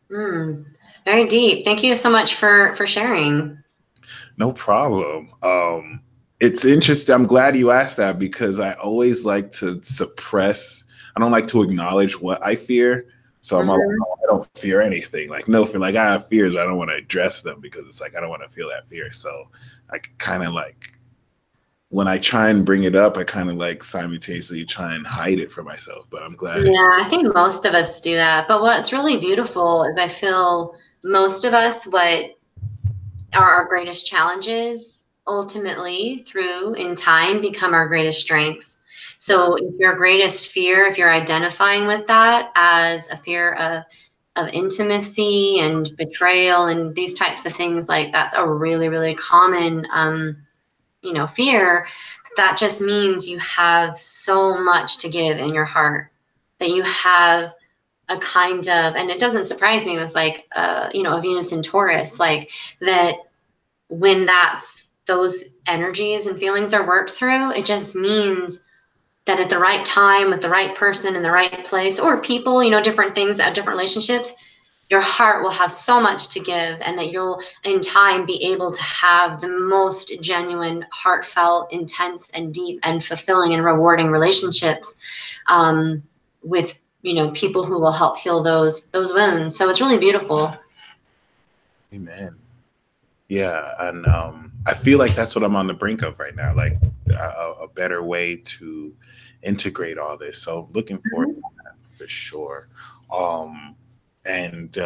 Very deep. Thank you so much for sharing. No problem. It's interesting. I'm glad you asked that because I always like to suppress. I don't like to acknowledge what I fear. So I'm like, I don't fear anything. Like no fear. Like I have fears, but I don't want to address them because it's like I don't want to feel that fear. So I kind of like when I try and bring it up, I kind of like simultaneously try and hide it from myself. But I'm glad. Yeah, I think most of us do that. But what's really beautiful is I feel most of us, what are our greatest challenges ultimately through in time become our greatest strengths. So if your greatest fear, if you're identifying with that as a fear of intimacy and betrayal and these types of things, like that's a really, really common fear. That just means you have so much to give in your heart, that you have a kind of, and it doesn't surprise me with like a Venus in Taurus, like that when those energies and feelings are worked through, it just means that at the right time, with the right person in the right place, or people, different things, different relationships, your heart will have so much to give, and that you'll in time be able to have the most genuine, heartfelt, intense and deep and fulfilling and rewarding relationships with people who will help heal those wounds. So it's really beautiful. Amen. Yeah, and I feel like that's what I'm on the brink of right now, like a better way to integrate all this. So looking forward to that for sure. And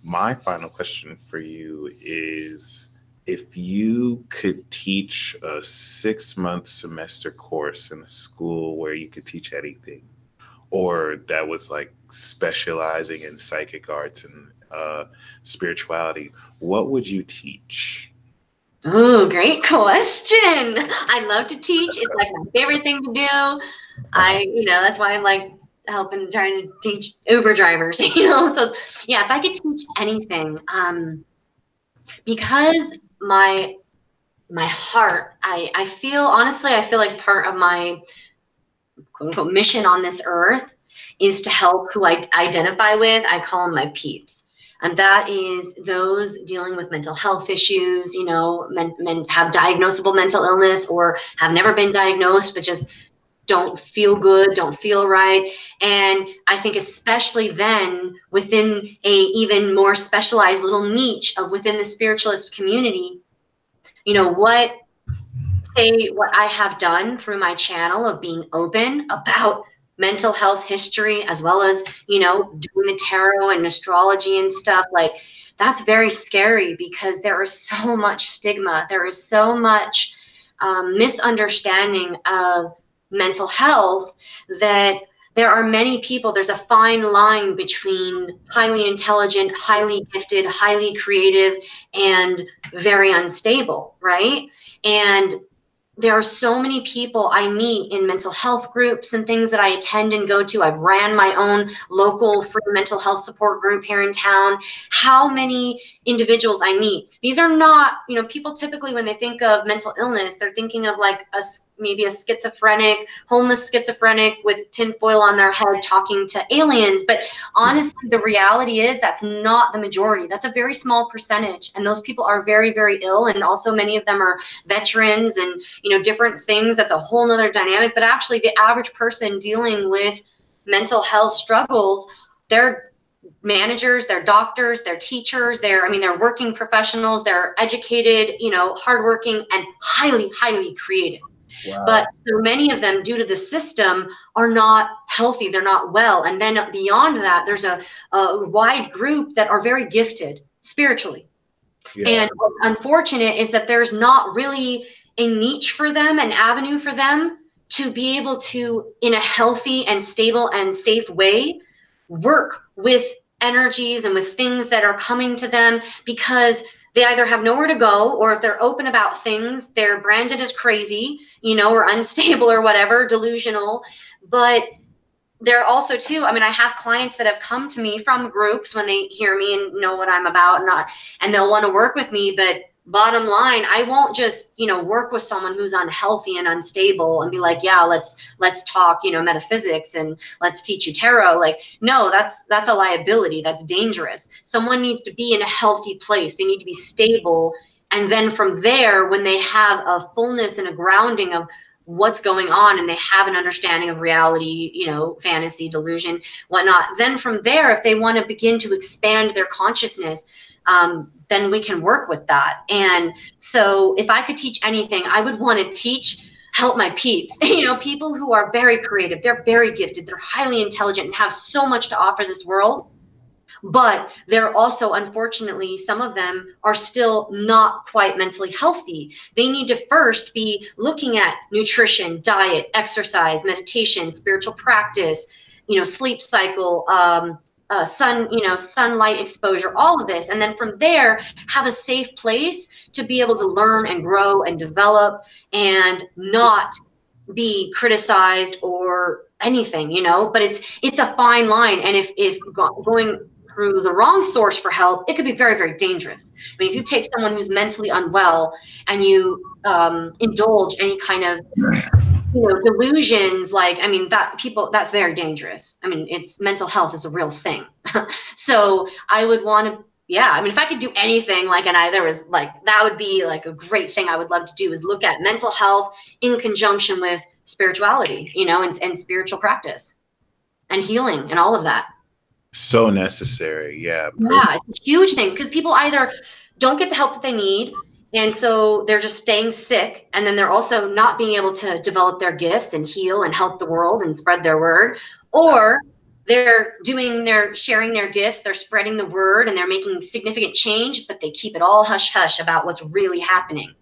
my final question for you is, if you could teach a 6-month semester course in a school where you could teach anything, or that was like specializing in psychic arts and spirituality, what would you teach? Oh, great question. I love to teach. It's like my favorite thing to do. That's why I'm like trying to teach Uber drivers, So yeah, if I could teach anything, because my heart, I feel, honestly, I feel like part of my quote unquote mission on this earth is to help who I identify with. I call them my peeps. And that is those dealing with mental health issues, men have diagnosable mental illness or have never been diagnosed, but just don't feel good, don't feel right. And I think especially then within a even more specialized little niche of within the spiritualist community, what I have done through my channel of being open about mental health history, as well as, doing the tarot and astrology and stuff, like that's very scary because there is so much stigma. There is so much misunderstanding of mental health that there are many people, there's a fine line between highly intelligent, highly gifted, highly creative, and very unstable, right? And there are so many people I meet in mental health groups and things that I attend and go to. I've ran my own local free mental health support group here in town. How many individuals I meet. These are not, people typically when they think of mental illness, they're thinking of like maybe a schizophrenic, homeless schizophrenic with tinfoil on their head talking to aliens. But honestly, the reality is that's not the majority. That's a very small percentage. And those people are very, very ill. And also many of them are veterans and, different things. That's a whole nother dynamic. But actually the average person dealing with mental health struggles, they're managers, they're doctors, they're teachers, they're working professionals, they're educated, hardworking and highly, highly creative. Wow. But so many of them, due to the system, are not healthy. They're not well. And then beyond that, there's a wide group that are very gifted spiritually. Yeah. And what's unfortunate is that there's not really a niche for them, an avenue for them to be able to, in a healthy and stable and safe way, work with energies and with things that are coming to them, because they either have nowhere to go, or if they're open about things, they're branded as crazy, or unstable or whatever, delusional. But they're also too, I have clients that have come to me from groups when they hear me and know what I'm about, and they'll want to work with me. But bottom line, I won't just, work with someone who's unhealthy and unstable and be like, yeah, let's talk, metaphysics and let's teach you tarot. Like, no, that's a liability. That's dangerous. Someone needs to be in a healthy place. They need to be stable. And then from there, when they have a fullness and a grounding of what's going on and they have an understanding of reality, fantasy, delusion, whatnot, then from there, if they want to begin to expand their consciousness, then we can work with that. And so if I could teach anything, I would want to help my peeps, people who are very creative, they're very gifted, they're highly intelligent and have so much to offer this world. But they're also, unfortunately, some of them are still not quite mentally healthy. They need to first be looking at nutrition, diet, exercise, meditation, spiritual practice, sleep cycle, sunlight exposure, all of this. And then from there, have a safe place to be able to learn and grow and develop and not be criticized or anything, but it's a fine line. And if going through the wrong source for help, it could be very, very dangerous. I mean, if you take someone who's mentally unwell and you indulge any kind of delusions, that's very dangerous. I mean, mental health is a real thing. So I would want to, if I could do anything, that would be like a great thing I would love to do, is look at mental health in conjunction with spirituality, and spiritual practice and healing and all of that. So necessary. Yeah, it's a huge thing, because people either don't get the help that they need, and so they're just staying sick, and then they're also not being able to develop their gifts and heal and help the world and spread their word, or they're sharing their gifts, they're spreading the word, and they're making significant change, but they keep it all hush hush about what's really happening.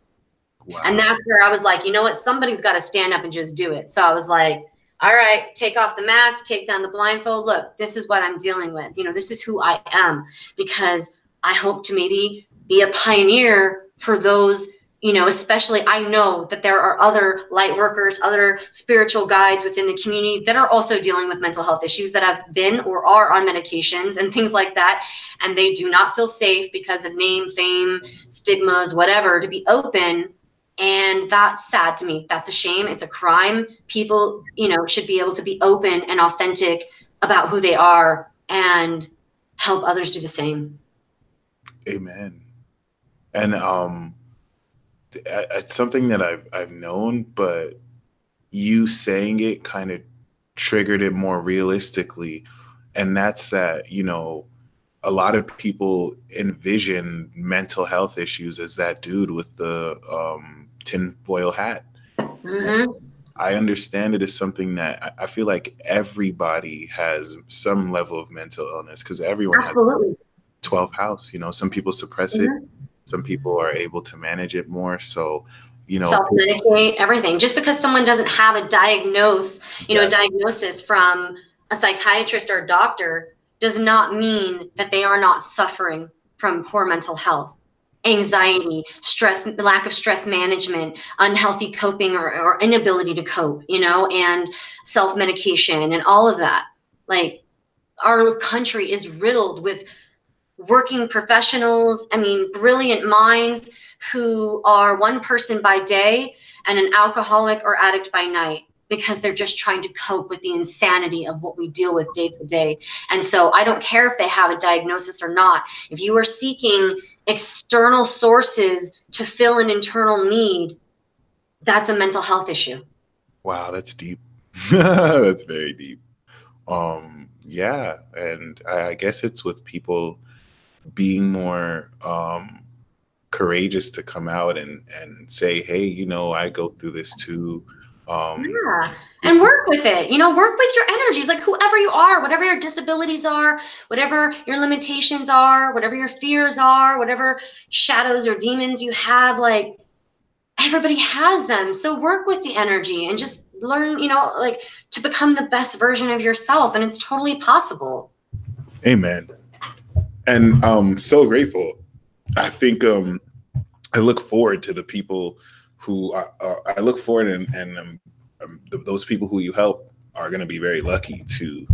Wow. And that's where I was like, somebody's got to stand up and just do it. So I was like, all right, take off the mask, take down the blindfold. Look, this is what I'm dealing with. This is who I am, because I hope to maybe be a pioneer for those, especially I know that there are other light workers, other spiritual guides within the community that are also dealing with mental health issues, that have been or are on medications and things like that. And they do not feel safe because of name, fame, stigmas, whatever, to be open. And that's sad to me. That's a shame. It's a crime. People, should be able to be open and authentic about who they are and help others do the same. Amen. And it's something that I've known, but you saying it kind of triggered it more realistically. And that's that, a lot of people envision mental health issues as that dude with the tinfoil hat. Mm-hmm. I understand it as something that I feel like everybody has some level of mental illness, because everyone Absolutely. has 12th house. Some people suppress it. Some people are able to manage it more. So, self-medicate, everything. Just because someone doesn't have a diagnosis from a psychiatrist or a doctor does not mean that they are not suffering from poor mental health, anxiety, stress, lack of stress management, unhealthy coping or inability to cope, and self-medication and all of that. Like, our country is riddled with working professionals, brilliant minds who are one person by day and an alcoholic or addict by night, because they're just trying to cope with the insanity of what we deal with day to day. And so I don't care if they have a diagnosis or not. If you are seeking external sources to fill an internal need, that's a mental health issue. Wow, that's deep. That's very deep. Yeah, and I guess it's with people being more courageous to come out and say, hey, I go through this too. And work with it, work with your energies, like whoever you are, whatever your disabilities are, whatever your limitations are, whatever your fears are, whatever shadows or demons you have, like, everybody has them. So work with the energy and just learn, to become the best version of yourself. And it's totally possible. Amen. And I'm so grateful. I think I look forward to the people who I look forward and those people who you help are going to be very lucky to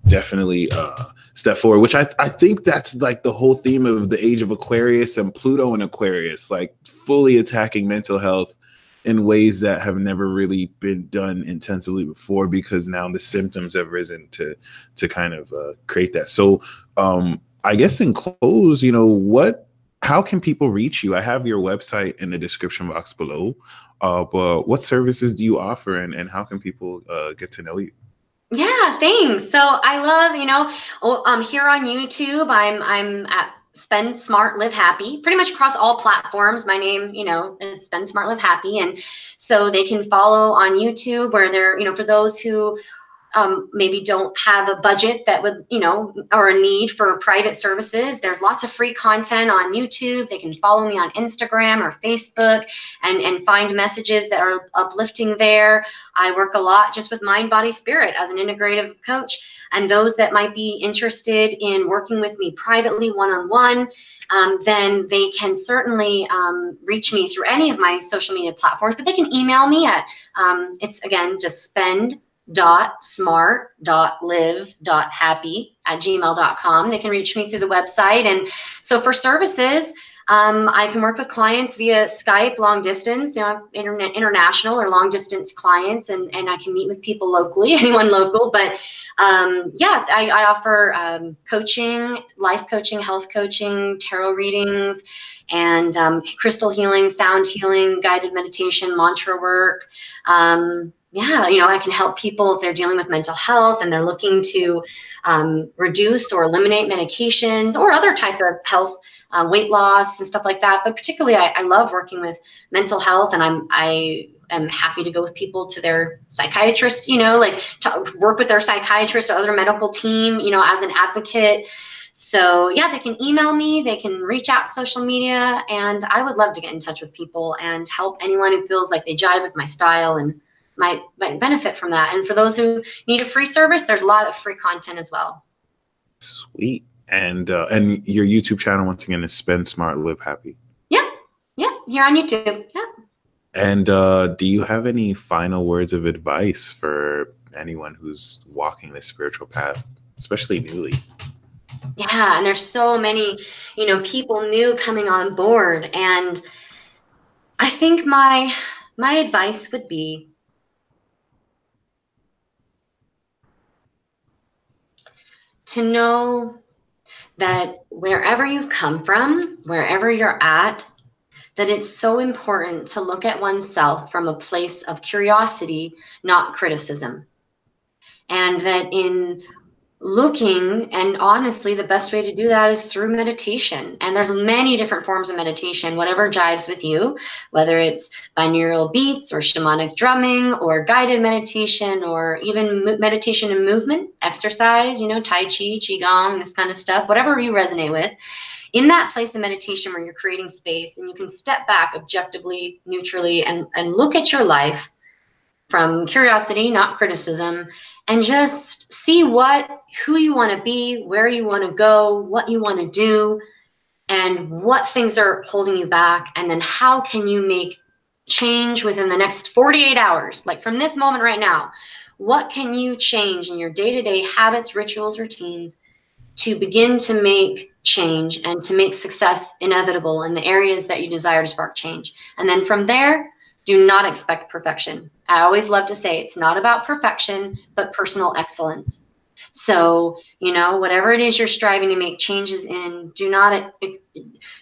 definitely step forward, which I think that's like the whole theme of the age of Aquarius and Pluto in Aquarius, like fully attacking mental health in ways that have never really been done intensively before, because now the symptoms have risen to kind of create that. So I guess in close, how can people reach you? I have your website in the description box below, but what services do you offer, and how can people get to know you? Yeah, thanks. So I love, here on YouTube, I'm at Spend Smart Live Happy, pretty much across all platforms. My name, is Spend Smart Live Happy. And so they can follow on YouTube, where they're, for those who maybe don't have a budget that would, or a need for private services. There's lots of free content on YouTube. They can follow me on Instagram or Facebook and find messages that are uplifting there. I work a lot just with mind, body, spirit as an integrative coach. And those that might be interested in working with me privately, one-on-one, then they can certainly reach me through any of my social media platforms, but they can email me at, it's again, just spend.smart.live.happy@gmail.com. They can reach me through the website. And so for services, I can work with clients via Skype, long distance, international or long distance clients, and I can meet with people locally, anyone local. But I offer coaching, life coaching, health coaching, tarot readings, and crystal healing, sound healing, guided meditation, mantra work. I can help people if they're dealing with mental health and they're looking to reduce or eliminate medications or other type of health, weight loss and stuff like that. But particularly, I love working with mental health, and I am happy to go with people to their psychiatrist, to work with their psychiatrist or other medical team, as an advocate. So yeah, they can email me, they can reach out to social media, and I would love to get in touch with people and help anyone who feels like they jive with my style and might benefit from that. And for those who need a free service, there's a lot of free content as well. Sweet. And your YouTube channel, once again, is Spend Smart Live Happy. Yeah, here on YouTube. Yeah. And do you have any final words of advice for anyone who's walking this spiritual path, especially newly? Yeah, and there's so many, people new coming on board. And I think my advice would be to know that wherever you've come from, wherever you're at, that it's so important to look at oneself from a place of curiosity, not criticism. And that in looking, and honestly, the best way to do that is through meditation. And there's many different forms of meditation, whatever jives with you, whether it's binaural beats or shamanic drumming or guided meditation or even meditation and movement, exercise, Tai Chi, Qigong, this kind of stuff, whatever you resonate with. In that place of meditation where you're creating space and you can step back objectively, neutrally, and look at your life from curiosity, not criticism, and just see who you want to be, where you want to go, what you want to do, and what things are holding you back. And then how can you make change within the next 48 hours? Like from this moment right now, what can you change in your day-to-day habits, rituals, routines to begin to make change and to make success inevitable in the areas that you desire to spark change? And then from there, do not expect perfection. I always love to say it's not about perfection, but personal excellence. So, whatever it is you're striving to make changes in, do not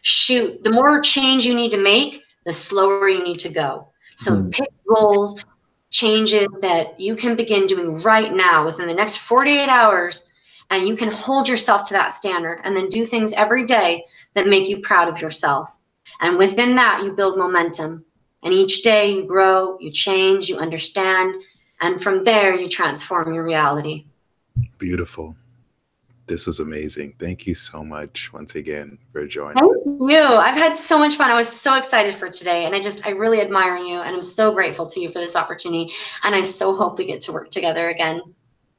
shoot. The more change you need to make, the slower you need to go. So pick goals, changes that you can begin doing right now within the next 48 hours, and you can hold yourself to that standard and then do things every day that make you proud of yourself. And within that, you build momentum. And each day you grow, you change, you understand, and from there you transform your reality. Beautiful. This was amazing. Thank you so much once again for joining. Thank you. I've had so much fun. I was so excited for today, and I really admire you, and I'm so grateful to you for this opportunity, and I so hope we get to work together again.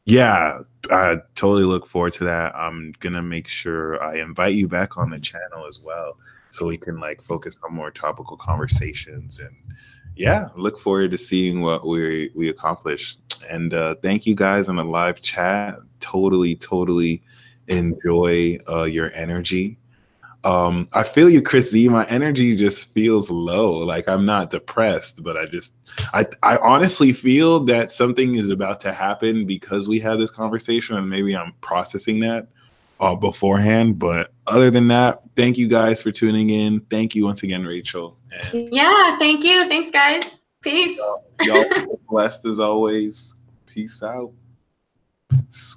Yeah, I totally look forward to that. I'm going to make sure I invite you back on the channel as well, so we can focus on more topical conversations. And yeah, look forward to seeing what we accomplish. And thank you guys in the live chat. Totally enjoy your energy. I feel you, Chris Z. My energy just feels low. I'm not depressed, but I honestly feel that something is about to happen because we had this conversation, and maybe I'm processing that beforehand. But other than that, thank you guys for tuning in. Thank you once again, Rachel. And yeah, thank you. Thanks, guys. Peace. Y'all blessed as always. Peace out.